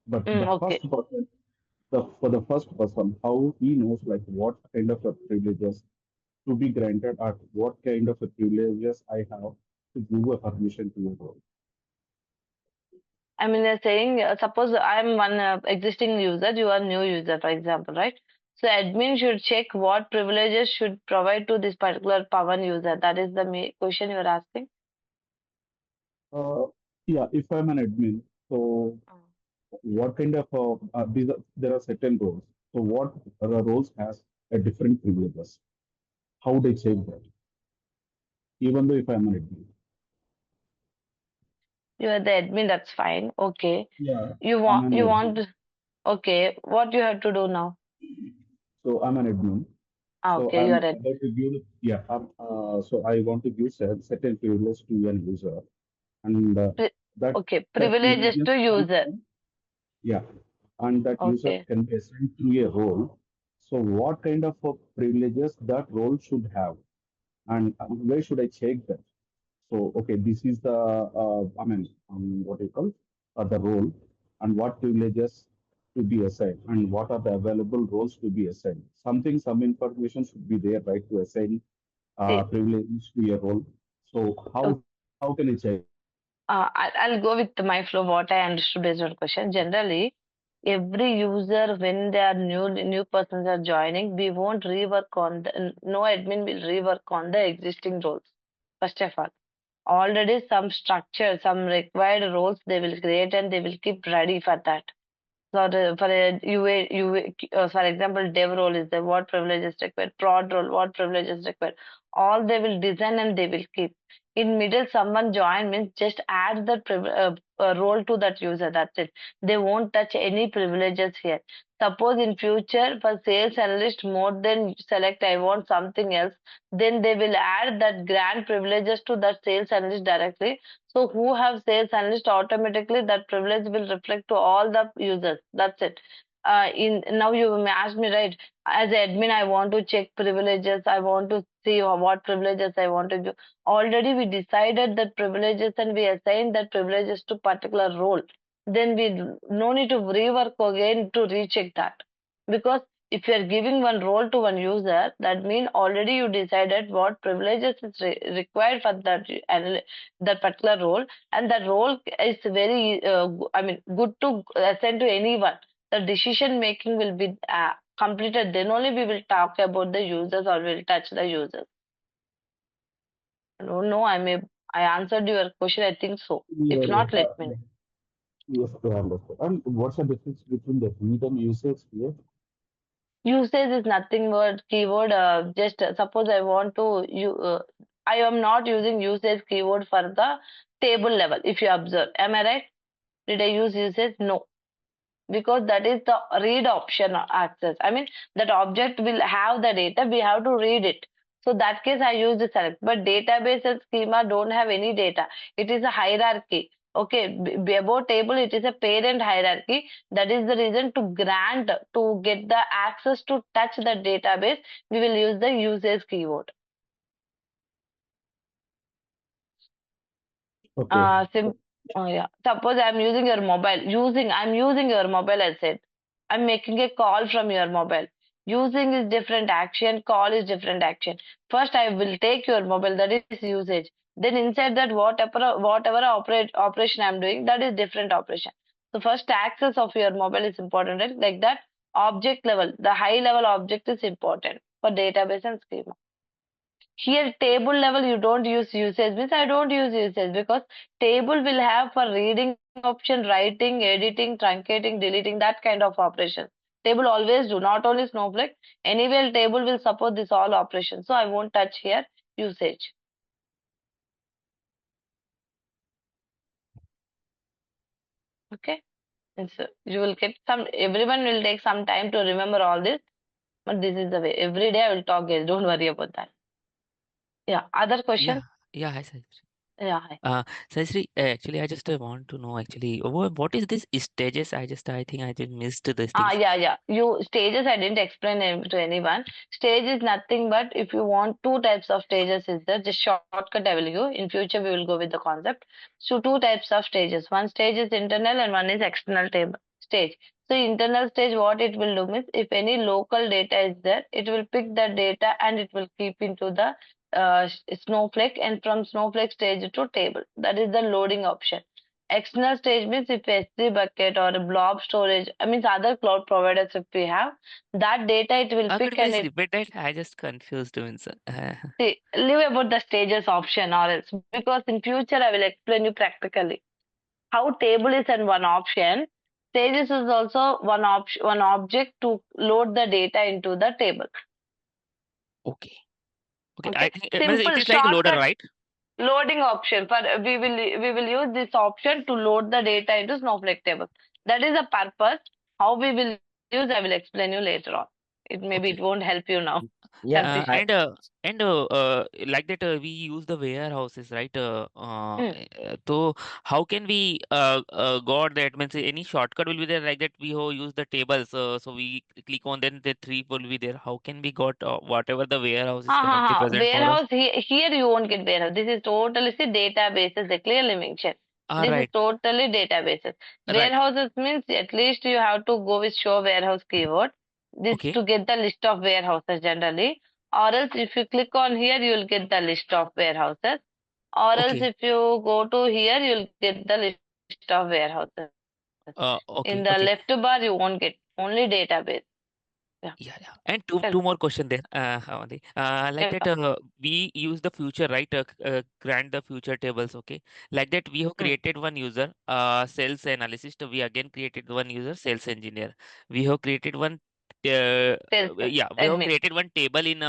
But the Okay. first person, for the first person, how he knows like what kind of a privileges to be granted or what kind of a privileges I have to give a permission to your role. I mean, they're saying, suppose I'm one existing user, you are new user, for example, right? So admin should check what privileges should provide to this particular Pawan user. That is the question you are asking. Uh, yeah, if I'm an admin, so what kind of there are certain roles. So what the roles has a different privileges. How they check that? Even though if I'm an admin. You are the admin, that's fine. Okay. Yeah, You I'm want, an you admin. want, okay. What you have to do now? So I'm an admin. So Okay, you I'm are admin. about to give, yeah, so I want to give certain privilege to an user, and Pri- that okay, that privileges privileges to comes user. from, yeah, and that user Okay. can be assigned through a role. So what kind of privileges that role should have, and where should I check that? So, okay, this is the, what do you call, the role, and what privileges to be assigned, and what are the available roles to be assigned. Some information should be there, right, to assign See, privileges to a role. So, how can I check that? I'll go with my flow, what I understood based on question. Generally, every user, when they are new persons are joining, we won't rework on no admin will rework on the existing roles. First of all, already some structure, some required roles they will create and they will keep ready for that. For a for example, dev role is there, what privilege is required, prod role, what privilege is required. All they will design and they will keep. In middle, someone join means just add that role to that user. That's it. They won't touch any privileges here. Suppose in future for sales analyst more than select I want something else, then they will add that grant privileges to that sales analyst directly, so who have sales analyst automatically that privilege will reflect to all the users. That's it. In now you may ask me, right? As admin, I want to check privileges. I want to see what privileges I want to give. Already we decided that privileges and we assigned that privileges to particular role. Then we no need to rework again to recheck that, because if you are giving one role to one user, that means already you decided what privileges is required for that particular role, and that role is very I mean good to assign to anyone. The decision making will be completed, then only we will talk about the users or will touch the users. I don't know, I answered your question, I think so. If Yeah, not, let me know. yes, I understand. And what's the difference between the read and usage here? Usage is nothing but keyword. Just suppose I want to I am not using usage keyword for the table level. If you observe, am I right? Did I use usage? No, because that is the read option access. I mean, that object will have the data, we have to read it. So that case I use the select, but database and schema don't have any data. It is a hierarchy. Okay, above table it is a parent hierarchy. That is the reason to grant to get the access to touch the database, we will use the usage keyword. Okay. Sim oh yeah. Suppose I'm using your mobile. I'm using your mobile, I said. I'm making a call from your mobile. Using is different action, call is different action. First, I will take your mobile, that is usage. Then inside that, whatever operation I'm doing, that is different operation. So first, access of your mobile is important, right? Like that, object level, the high level object is important for database and schema. Here, table level, you don't use usage. Means I don't use usage because table will have for reading option, writing, editing, truncating, deleting, that kind of operation. Table always do, not only Snowflake. Anywhere table will support this all operations. So I won't touch here usage. Okay. And so you will get everyone will take some time to remember all this. But this is the way. Every day I will talk, guys. Don't worry about that. Yeah. Other question? Yeah, hi, Sai Sri. Yeah. Hi. Sai Sri, actually, I just want to know actually what is this stages? I think I just missed this thing. Yeah. You stages I didn't explain to anyone. Stage is nothing but if you want two types of stages is there. Just shortcut I will give. In future we will go with the concept. So two types of stages. One stage is internal and one is external table stage. So internal stage what it will do means if any local data is there, it will pick that data and it will keep into the Snowflake and from Snowflake stage to table. That is the loading option. External stage means if S3 bucket or a blob storage, I mean other cloud providers if we have, that data it will Could pick you and please it repeat that? I just confused means. see, leave about the stages option or else because in future I will explain you practically. How table is an one option, stages is also one option, one object to load the data into the table. Okay. I Okay, think it means simple it is like a loader, shortcut right? loading option for we will use this option to load the data into Snowflake table. That is the purpose. How we will use, I will explain you later on. It maybe Okay. it won't help you now. Yeah, Satish. Like that we use the warehouses, right? Mm. So how can we got that means any shortcut will be there like that we use the tables so we click on then the three will be there. How can we got whatever the warehouse is currently present for us? Warehouse here you won't get warehouse. This is totally see databases. They clearly mention. This is Right, totally databases. right. Warehouses means at least you have to go with show warehouse keyword. This Okay, to get the list of warehouses generally. Or else if you click on here, you will get the list of warehouses. Or else okay, if you go to here, you'll get the list of warehouses. In okay, the okay. left bar, you won't get only database. Yeah. Yeah. And Tell two me. more question there. Avanti. Like Yeah. that, we use the future, right? Grant the future tables, okay? Like that, we have Mm. created one user, sales analyst. We again created one user, sales engineer. We have created one, Sales yeah, we have admin. created one table in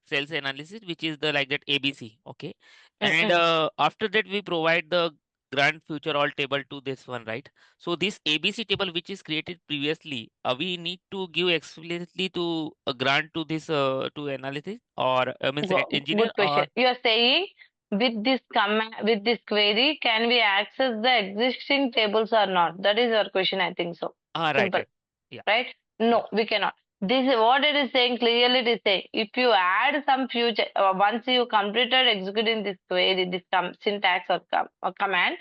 sales analysis, which is the like that ABC, okay? And Mm-mm. after that, we provide the grant future all table to this one, right? So this ABC table which is created previously, we need to give explicitly to a grant to this to analysis or means engineer Good question. or You are saying with this command, with this query, can we access the existing tables or not? That is your question, I think so. right, Simple, right. Yeah, right? yeah. No, we cannot. This is what it is saying clearly. It is saying if you add some future, once you completed executing this query, this syntax or command,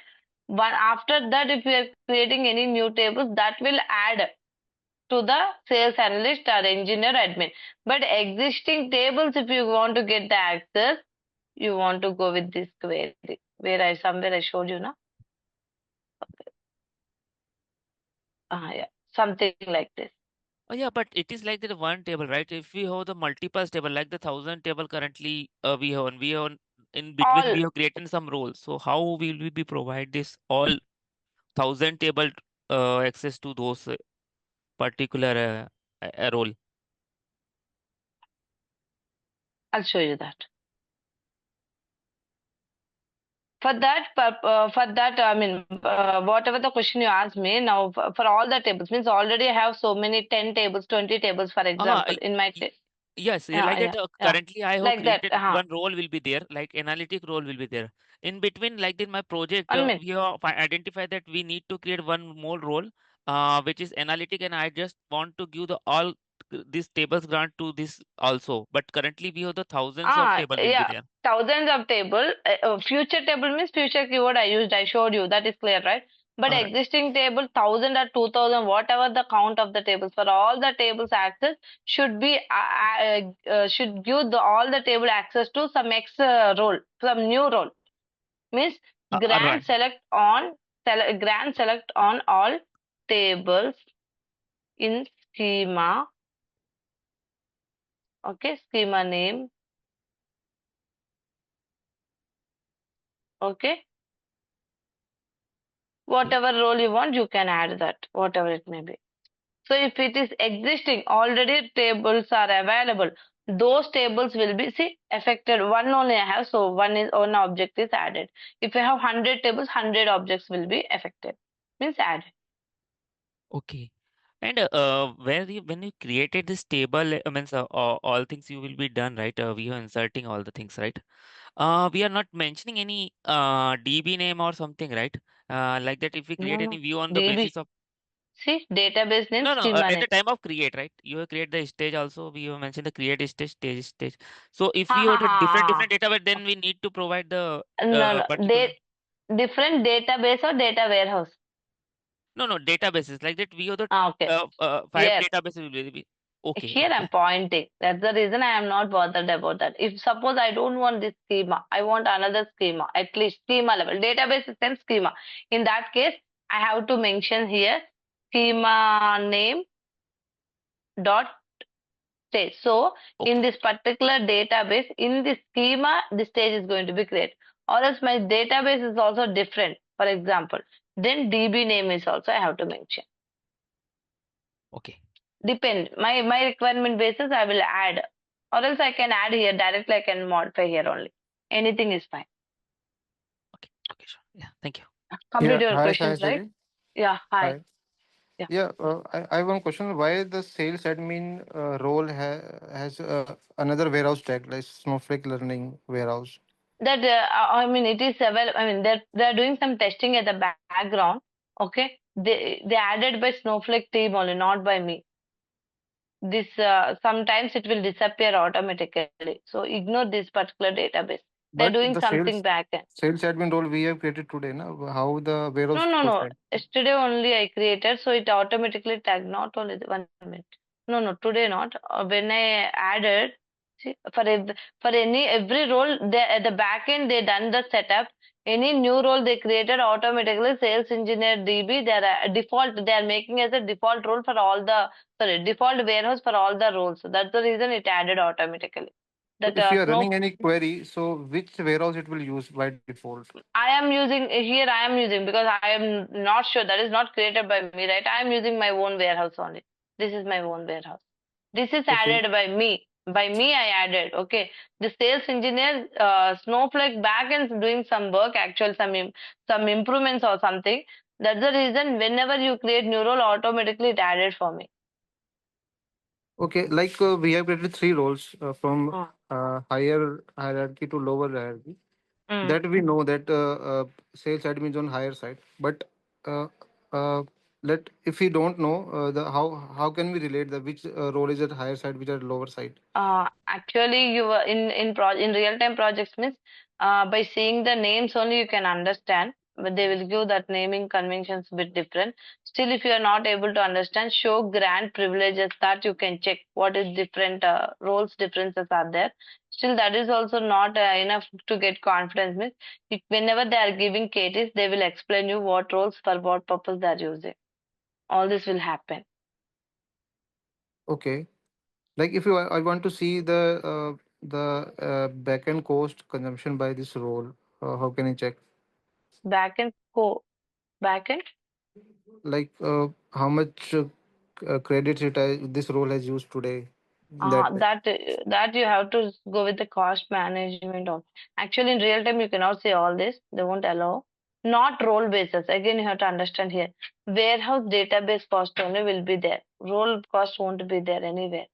but after that, if you are creating any new tables, that will add to the sales analyst or engineer admin. But existing tables, if you want to get the access, you want to go with this query where I somewhere I showed you now. Yeah, something like this. Oh yeah, but it is like that one table, right? If we have the multiple table, like the 1,000 table currently we have in between All we have created some roles. So how will we be provide this all 1,000 table access to those particular role? I'll show you that. For that, I mean, whatever the question you asked me now, for all the tables means already I have so many 10 tables, 20 tables, for Uh, example, in my Yes, yeah, like that. yeah, yeah, Currently, I have like that. created one role will be there, like analytic role will be there. In between, like in my project, 1 minute. we have identified that we need to create one more role, which is analytic, and I just want to give the all these tables grant to this also. But currently, we have the thousands of table will be Yeah, there. thousands of table. Future table means future keyword I used. I showed you. That is clear, right? But All right. existing table, 1,000 or 2,000, whatever the count of the tables, for all the tables access should be should give all the table access to some role, some new role. Means All right. grant select on all tables in schema. Okay, schema name. Okay. Okay. Whatever role you want, you can add that, whatever it may be. So if it is existing, already tables are available. Those tables will be affected. One only I have, so one object is added. If you have 100 tables, 100 objects will be affected. Means added. Okay. And when you created this table, I mean, so, all things you will be done, right? We are inserting all the things, right? We are not mentioning any DB name or something, right? Like that, if we create No, any no. view on the DB. basis of See, database name, no, no, schema at name. the time of create, right? You have create the stage also. We have mentioned the create stage. So if Ha we ha order different ha. database, then we need to provide the No, no. particular. Different database or data warehouse. No, databases like that. We have the Okay. 5 Yes. databases will be okay. Here I'm pointing. That's the reason I am not bothered about that. If suppose I don't want this schema, I want another schema, at least schema level. Database is same schema. In that case, I have to mention here schema name dot stage. So in Okay. this particular database, in this schema, the stage is going to be created. Or else my database is also different, for example. Then DB name is also I have to mention. Okay. Depend. My requirement basis I will add. Or else I can add here directly, I can modify here only. Anything is fine. Okay, sure. Yeah, thank you. Complete Yeah, your hi, questions, Sai right? Sri. Yeah, hi. Hi. Yeah. Yeah, I have one question. Why the sales admin role has another warehouse tag, like Snowflake Learning Warehouse? That I mean it is I mean they're doing some testing at the background. Okay. They added by Snowflake team only, not by me. This sometimes it will disappear automatically. So ignore this particular database. They're But doing the something back end. sales admin role we have created today, na? How the No, warehouse no, got no. tagged? Yesterday only I created, so it automatically tagged. Not only the 1 minute. No, no, today not. When I added, see, for any every role, they at the back end they done the setup. Any new role they created automatically. Sales engineer DB, they are default. They are making as a default role for all the default warehouse for all the roles. So that's the reason it added automatically. So That if you are Snow running any query, so which warehouse it will use by default? I am using here. I am using because I am not sure that is not created by me, right? I am using my own warehouse only. This is my own warehouse. This is Okay. added by me. By me, I added. Okay, the sales engineer, Snowflake backend is doing some work, actual some improvements or something. That's the reason. Whenever you create new role, automatically it added for me. Okay, like we have created three roles from Mm. higher hierarchy to lower hierarchy. Mm. That we know that sales admin is on higher side, but uh, uh, let if we don't know the how can we relate the which role is at higher side, which are lower side? Actually, you were in real time projects means by seeing the names only you can understand, but they will give that naming conventions a bit different. Still, if you are not able to understand, show grant privileges that you can check what is different roles differences are there. Still, that is also not enough to get confidence. Means whenever they are giving KTs, they will explain you what roles for what purpose they are using. All this will happen. Okay, like if you I want to see the backend cost consumption by this role, how can I check? Backend backend. Like how much credits this role has used today in that. That you have to go with the cost management of. Actually, in real time, you cannot see all this. They won't allow. Not role basis. Again, you have to understand here. Warehouse database cost only will be there. Role cost won't be there anywhere.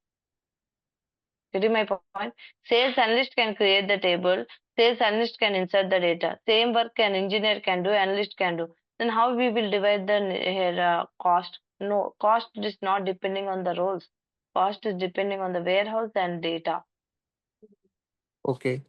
Getting my point? Sales analyst can create the table. Sales analyst can insert the data. Same work an engineer can do, analyst can do. Then how we will divide the here cost? No, cost is not depending on the roles. Cost is depending on the warehouse and data. Okay.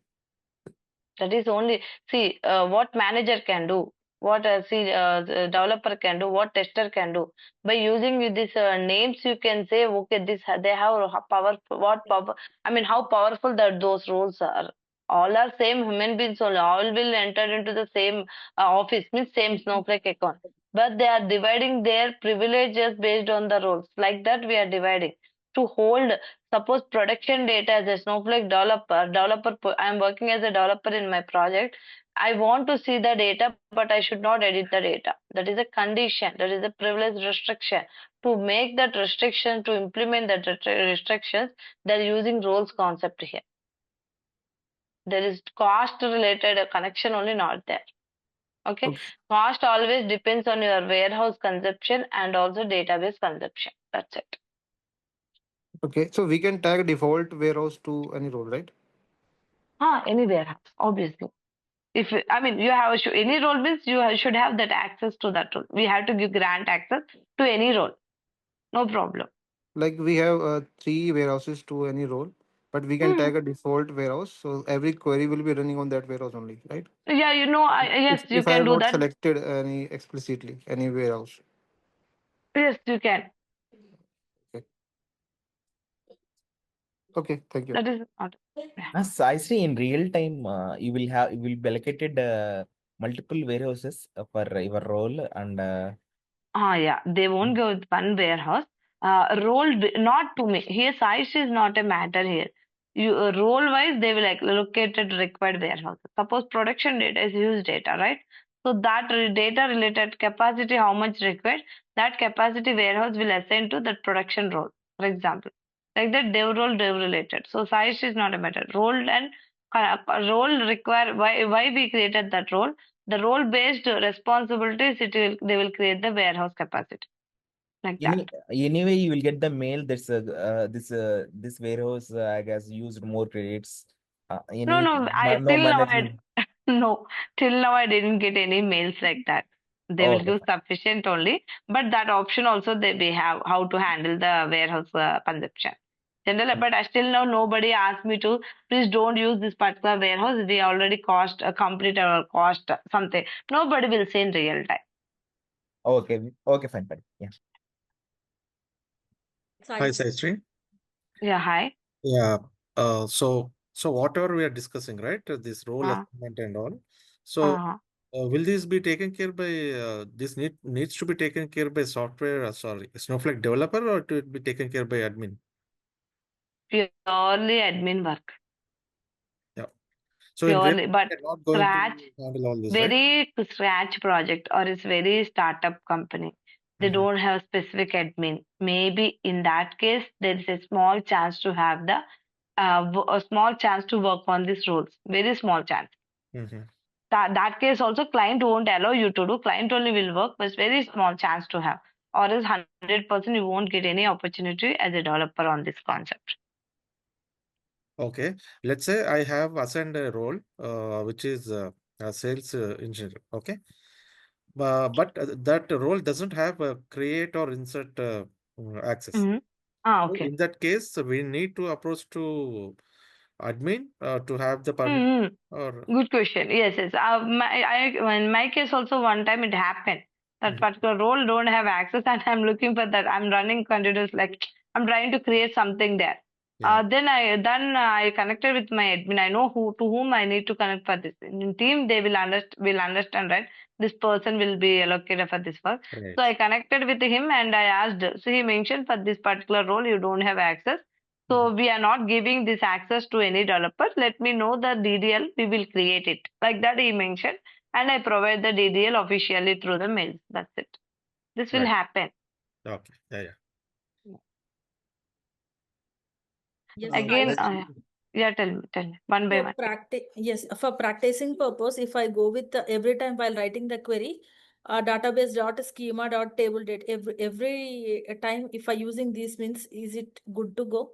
That is only see what manager can do, what the developer can do, what tester can do. By using with these names, you can say, okay, this they have power. What power? I mean, how powerful that those roles are. All are same human beings only. All will enter into the same office, means same Snowflake account. But they are dividing their privileges based on the roles. Like that, we are dividing to hold. Suppose production data as a Snowflake I am working as a developer in my project. I want to see the data, but I should not edit the data. That is a condition. That is a privilege restriction. To make that restriction, to implement that restrictions, they're using roles concept here. There is cost related connection only not there. Okay. Okay. Cost always depends on your warehouse consumption and also database consumption. That's it. Okay, so we can tag default warehouse to any role, right? Any warehouse, obviously. If I mean you have any role means should have that access to that role. We have to give grant access to any role. No problem. Like we have 3 warehouses to any role, but we can Hmm. tag a default warehouse. So every query will be running on that warehouse only, right? Yeah, yes, you If I can have do not that. selected any explicitly any warehouse. Yes, you can. Okay, thank you. That is not. Yeah. SaiSri, in real time, you will be allocated multiple warehouses for your role, and Yeah, they won't go with one warehouse. Not to me. Here, size is not a matter here. You role wise, they will like located required warehouse. Suppose production data is huge data, right? So that data related capacity, how much required, that capacity warehouse will assign to that production role, for example. Like that dev role, dev related. So size is not a matter. Role require why we created that role, the role based responsibilities they will create the warehouse capacity like that. anyway, you will get the mail. This warehouse has used more credits. No, I No till now management. no, till now I didn't get any mails like that. They Oh, will okay, give sufficient only, but that option also we have how to handle the warehouse consumption. Generally, but still now nobody asked me to please don't use this particular warehouse. We already complete our cost something. Nobody will say in real time. okay, fine. Yeah. Hi, Session. Yeah, hi. Yeah. So whatever we are discussing, right? This role Uh, assignment and all. So, uh, will this be taken care by this needs to be taken care by software? Sorry, Snowflake developer, or to be taken care by admin? Purely admin work. Yeah. So in real, Purely, but they're not going to scratch, handle all this, right? very scratch project or it's very startup company. They Mhm. don't have specific admin. Maybe in that case, there is a small chance to have the a small chance to work on these roles. Very small chance. Mhm. That case also client won't allow you to do. Client only will work, but it's very small chance to have. Or else 100% you won't get any opportunity as a developer on this concept. Okay. Let's say I have assigned a role, which is a sales engineer. Okay. But that role doesn't have a create or insert access. Hmm. So Okay. in that case, we need to approach to admin to have the permission, Hmm. or Good question. Yes, yes. In my case also one time it happened. That Mhm. particular role don't have access and I'm looking for that. I'm running continuous like I'm trying to create something there. Yeah, Then I connected with my admin. I know who to whom I need to connect for this. In team they will understand, right? This person will be allocated for this work. right. So I connected with him and I asked. So he mentioned for this particular role you don't have access. Mhm. So we are not giving this access to any developer. Let me know the DDL, we will create it. Like that he mentioned, and I provide the DDL officially through the mails. That's it. This will Right. happen. Okay. Yeah. Yes, Again, I yeah, tell me, one by one. For practicing purpose, if I go with every time while writing the query, database dot schema dot table date every time if I using these means, is it good to go?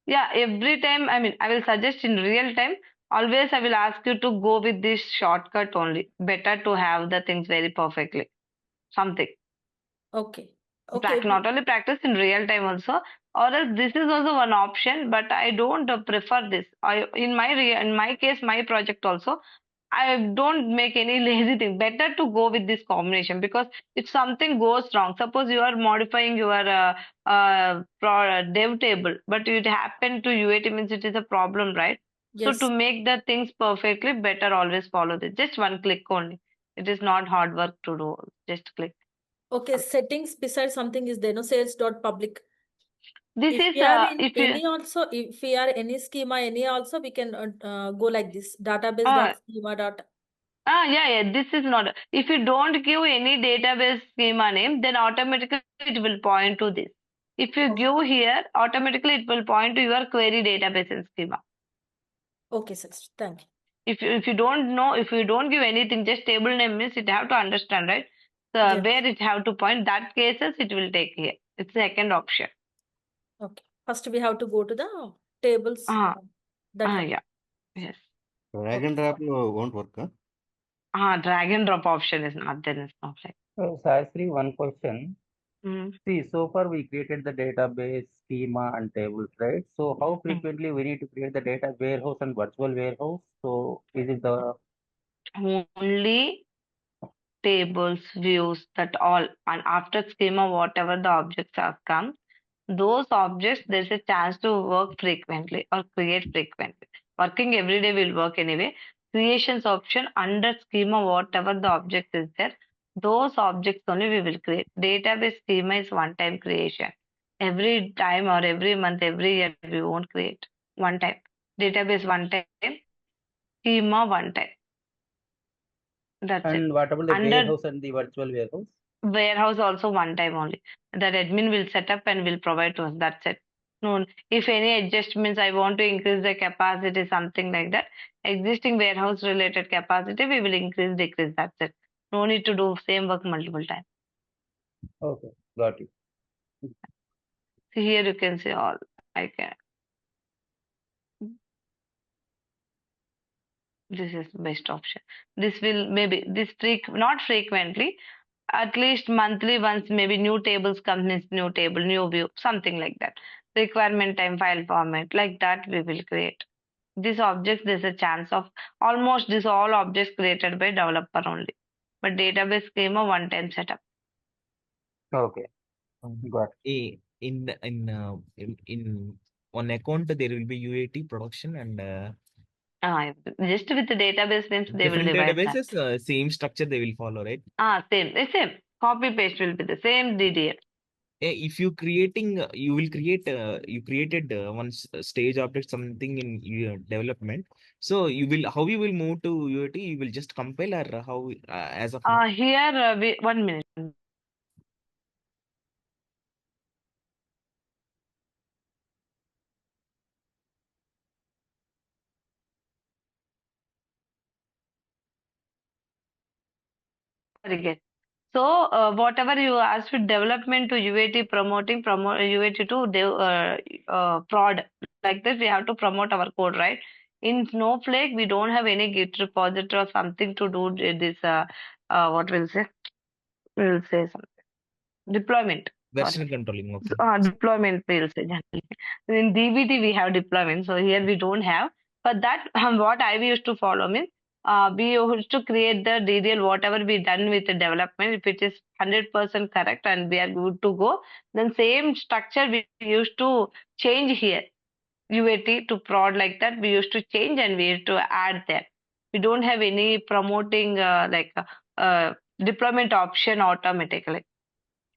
Yeah, every time, I mean, I will suggest in real time, always I will ask you to go with this shortcut only. Better to have the things very perfectly. Something. Okay. Okay. Not only practice in real time also, or else this is also one option, but I don't prefer this. In my case, my project also, I don't make any lazy thing. Better to go with this combination because if something goes wrong, suppose you are modifying your dev table, but it happened to UAT means it is a problem, right? So Yes. to make the things perfectly, better always follow this. Just one click only. It is not hard work to do. Just click. Okay. Settings beside something is there, no sales dot public. This If is we are in if you any also, if we are any schema, any also, we can go like this database uh, dot schema dot. yeah. This is not. If you don't give any database schema name, then automatically it will point to this. If you give here, automatically it will point to your query database and schema. Okay, sir. Thank you. If you don't know, if you don't give anything, just table name means it have to understand, right? So Yes. where it have to point, that cases it will take here. It's the second option. Okay. First, we have to go to the tables. That one. Yeah. Yes. Drag and drop won't work, huh? Drag and drop option is not there in Snowflake. So, SaiSri, one question. Mm. See, so far we created the database, schema, and tables, right? So, how frequently we need to create the data warehouse and virtual warehouse? So, is it the Only tables, views, that all, and after schema, whatever the objects have come, those objects, there's a chance to work frequently or create frequently. Working every day will work anyway. Creations option under schema, whatever the object is there, those objects only we will create. Database schema is one time creation. Every time or every month, every year, we won't create. One time. Database one time, schema one time. That's it. and what about the Under warehouse and the virtual warehouse? warehouse also one time only. That admin will set up and will provide to us. That's it. No, if any adjustments, I want to increase the capacity, something like that. Existing warehouse related capacity, we will increase, decrease. That's it. No need to do same work multiple times. Okay, got it. See here you can see all. I can. This is best option. This will maybe this not frequently, at least monthly once, maybe new tables comes, new table, new view, something like that. Requirement time, file format, like that we will create. These objects, there's a chance of almost this all objects created by developer only. But database schema one time setup. Okay, got it. In one account there will be UAT production and Just with the database names, they will different divide that. databases, same structure they will follow, right? Same. Copy paste will be the same DDL. If you creating, you will create, you created one stage object something in your development. So you will, how you will move to UAT? You will just compile or how as of now? Here, 1 minute. Again. So whatever you asked with development to UAT, promoting UAT to prod, like this, we have to promote our code, right? In Snowflake, we don't have any Git repository or something to do this. What we'll say? We'll say something. Deployment. Version Sorry. controlling. Okay. Deployment we'll say generally. In DBT we have deployment, so here we don't have. But that what I used to follow means we used to create the DDL whatever we done with the development. If it is 100% correct and we are good to go, then same structure we used to change here. UAT to prod, like that we used to change and we used to add there. We don't have any promoting deployment option automatically.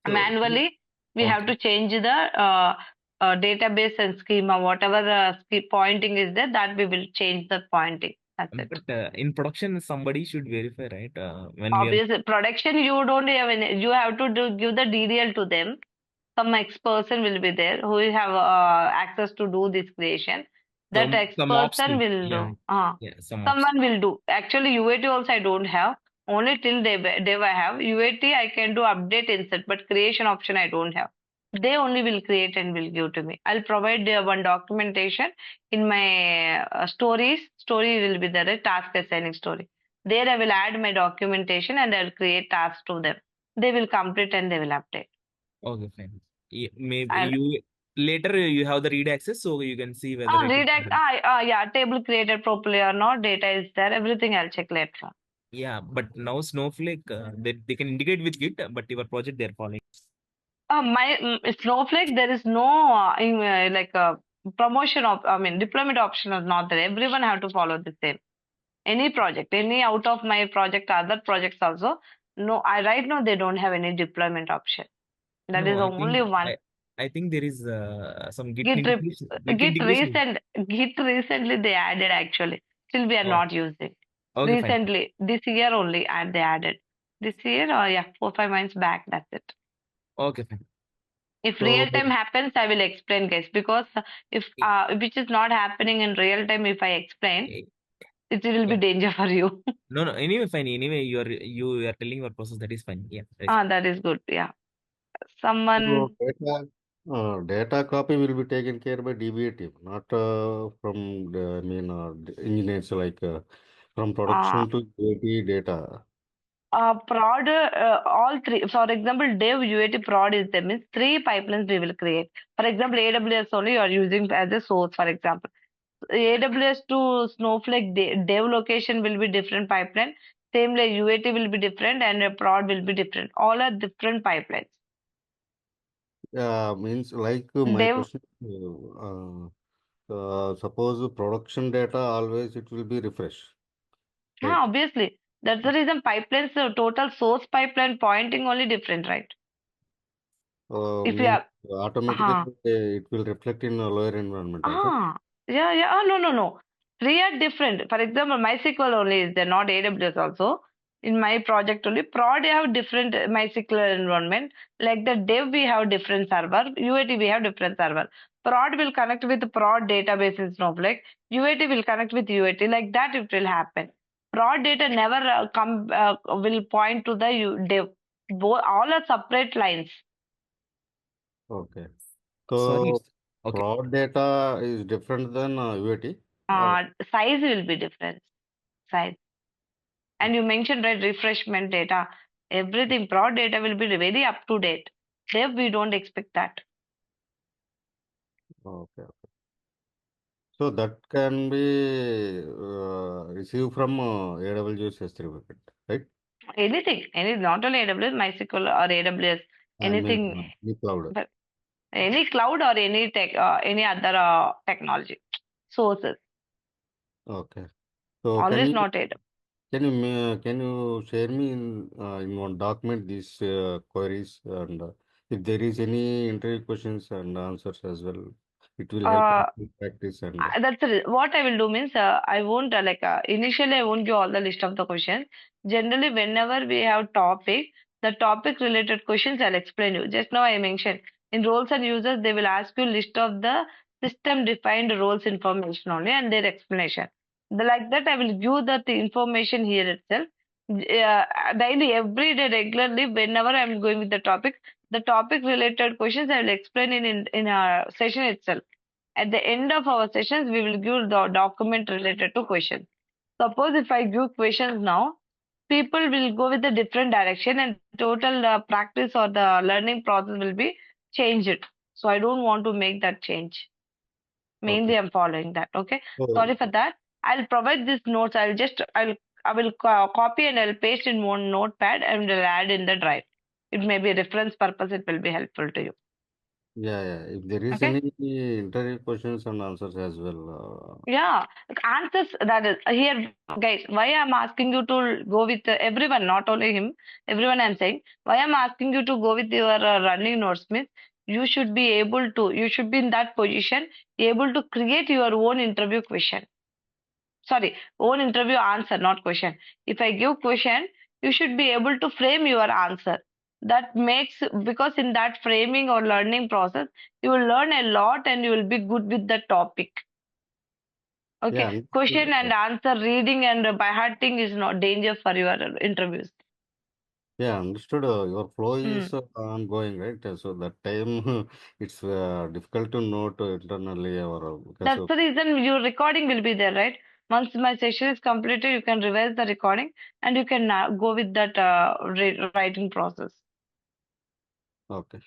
So, Manually, we have okay. to change the database and schema, whatever pointing is there, that we will change the pointing. That's it. But in production, somebody should verify, right? When we are Obviously, production, you don't have any, you have to give the DDL to them. Some X person will be there who will have access to do this creation. That X some ops person team. will Yeah. do. Yeah, some ops. Someone will do. Actually, UAT also I don't have. Only till dev I have. UAT I can do update insert, but creation option I don't have. They only will create and will give to me. I'll provide one documentation in my stories. Story will be there, a task assigning story. There I will add my documentation and I'll create tasks to them. They will complete and they will update. Okay, fine. Maybe And you later you have the read access, so you can see whether it is redact. correct. Yeah, table created properly or not. Data is there. Everything I'll check later. Yeah, but now Snowflake, they can integrate with Git, but your project they're following. Snowflake, there is no promotion of, deployment option is not there. Everyone have to follow the same. Any project, any out of my project, other projects also. No, right now they don't have any deployment option. That is No, only one. I think there is some Git Git integration. Git integration. Git recently they added actually. Still we are Oh, not using. okay, fine. Recently, this year only, and they added. This year, 4-5 months back. That's it. Okay, fine. If So, real time happens, I will explain, guys. Because if which is not happening in real time, if I explain, it will be danger for you. no. Anyway, fine. Anyway, you are telling your process. That is fine. Yeah. That is good. Yeah. Someone, Data copy will be taken care by DBA team, not from the, engineers like from uh, production to UAT data. prod, all three. For example, dev, UAT, prod is there means three pipelines we will create. For example, AWS only you are using as a source, for example. AWS to Snowflake dev location will be different pipeline. Same like UAT will be different and a prod will be different. All are different pipelines. Means like my Dev, question, suppose production data always it will be refresh, right? obviously. That's the reason pipelines, total source pipeline pointing only different, right? If you Means have, automatically uh, it will reflect in a lower environment also. yeah, yeah. No, no, no. Three are different. For example, MySQL only is there, not AWS also. In my project only, prod I have different MySQL environment. Like the dev, we have different server. UAT, we have different server. Prod will connect with the prod database in Snowflake. UAT will connect with UAT. Like that, it will happen. Prod data never will point to the dev. All are separate lines. Okay. Sorry. So Okay. prod data is different than UAT. Or, Size will be different. Size. And you mentioned right refreshment data. Everything prod data will be very up to date. Dev, we don't expect that. okay. So that can be received from AWS S3 bucket, right? Anything, any not only AWS, MySQL or AWS, I mean, anything, the cloud. but any cloud or any tech, any other technology sources. Okay. So Always not AWS. can you share me in one document these queries and if there is any interview questions and answers as well, it will help Uh, in practice and what I will do means I won't initially I won't give all the list of the questions. Generally, whenever we have the topic related questions I'll explain you. Just now I mentioned in roles and users they will ask you list of the system defined roles information only and their explanation. Like that I will give that information here itself. Daily, every day, regularly, whenever I'm going with the topic related questions I will explain in a session itself. At the end of our sessions, we will give the document related to questions. Suppose if I give questions now, people will go with a different direction and total practice or the learning process will be changed. So I don't want to make that change. okay. Mainly I'm following that. Okay. So Sorry for that. I'll provide these notes. I will copy and I'll paste in one notepad and will add in the drive. It may be a reference purpose. It will be helpful to you. yeah. If there is Okay. any interview questions and answers as well. Yeah, answers that is here, guys. Why I'm asking you to go with everyone, not only him, everyone I'm saying. Why I'm asking you to go with your running notes means you should be in that position, able to create your own interview question. Sorry, own interview answer, not question. If I give question, you should be able to frame your answer. That makes because in that framing or learning process, you will learn a lot and you will be good with the topic. Yeah, Okay, question understood. and answer reading and by hearting is not danger for your interviews. Yeah, understood. Your flow Mm. is ongoing, right? So that time it's difficult to note internally or because That's of the reason your recording will be there, right? Once my session is completed, you can revise the recording and you can go with that writing process. okay.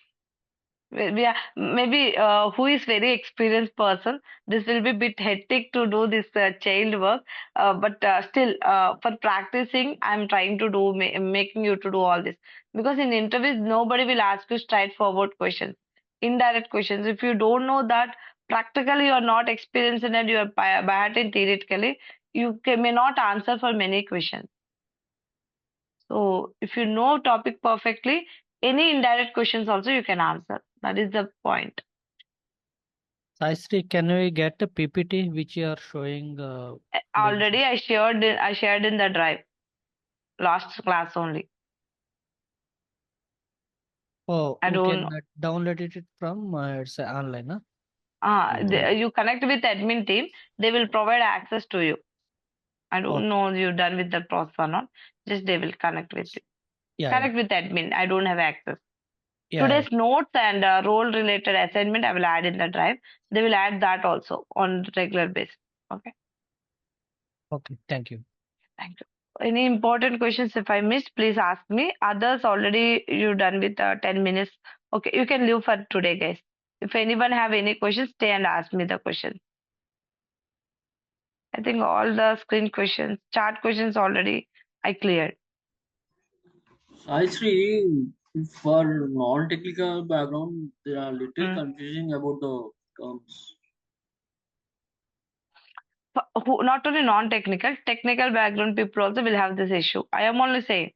We are maybe who is very experienced person. This will be bit hectic to do this child work, but still for practicing, I'm trying to do making you to do all this because in interviews nobody will ask you straightforward questions, indirect questions. If you don't know that practically you are not experienced in it, you are bad in theoretically, may not answer for many questions. So if you know topic perfectly, any indirect questions also you can answer. That is the point. SaiSri, can we get a PPT which you are showing? Already I shared in the drive last class only. Oh, I we don't can know. download it from it's online, huh? You connect with admin team, they will provide access to you. I don't Okay. know you done with the process or not. Just they will connect with you. Yeah, Connect with admin. I don't have access. Yeah, Today's notes and role related assignment I will add in the drive. They will add that also on regular basis. Okay. okay, thank you. Thank you. Any important questions if I missed, please ask me. Others already you done with 10 minutes. Okay, you can leave for today, guys. If anyone have any questions, stay and ask me the question. I think all the screen questions, chat questions already I cleared. Sai Sri, for non-technical background, there are little Mm. confusing about the terms. Who, not only non-technical, technical background people also will have this issue. I am only saying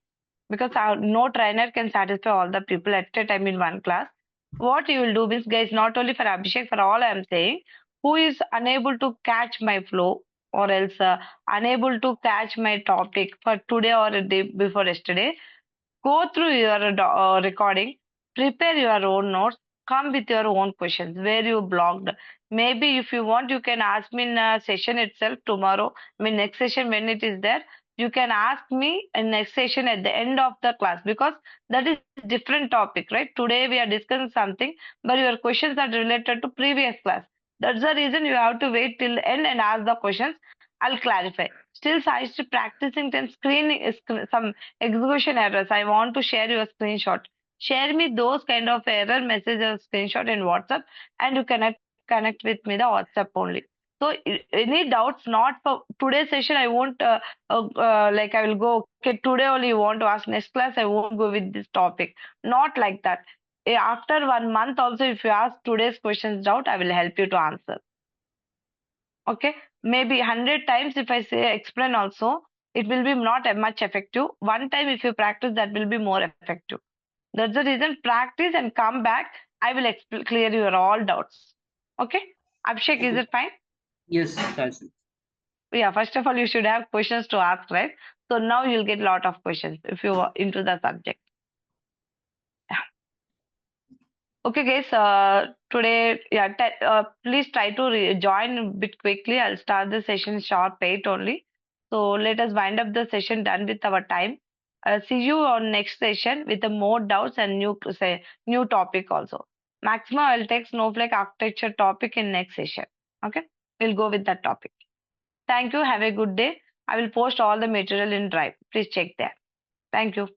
because no trainer can satisfy all the people at a time in one class. What you will do means, guys, not only for Abhishek, for all I am saying, who is unable to catch my flow or else unable to catch my topic for today or a day before yesterday, go through your recording, prepare your own notes, come with your own questions where you blocked. Maybe if you want, you can ask me in a session itself tomorrow. I mean, next session when it is there, you can ask me in next session at the end of the class because that is different topic, right? Today we are discussing something, but your questions are related to previous class. That's the reason you have to wait till the end and ask the questions. I'll clarify. Still, I still practicing 10 screening is some execution errors. I want to share your screenshot. Share me those kind of error messages screenshot in WhatsApp, and you connect with me the WhatsApp only. So any doubts not for today's session, I won't like I will go. Okay, today only you want to ask. Next class I won't go with this topic. Not like that. After 1 month also, if you ask today's questions doubt, I will help you to answer. Okay, maybe 100 times if I say explain also, it will be not much effective. One time if you practice, that will be more effective. That's the reason, practice and come back. I will clear your all doubts. Okay, Abhishek, is it fine? Yes, Sai Sri. Yeah, first of all, you should have questions to ask, right? So now you'll get a lot of questions if you are into the subject. Okay, guys. Today, yeah, please try to join a bit quickly. I'll start the session sharp 8 only. So let us wind up the session done with our time. See you on next session with the more doubts and new topic also. Maximum, I'll take Snowflake architecture topic in next session. Okay, we'll go with that topic. Thank you. Have a good day. I will post all the material in Drive. Please check there. Thank you.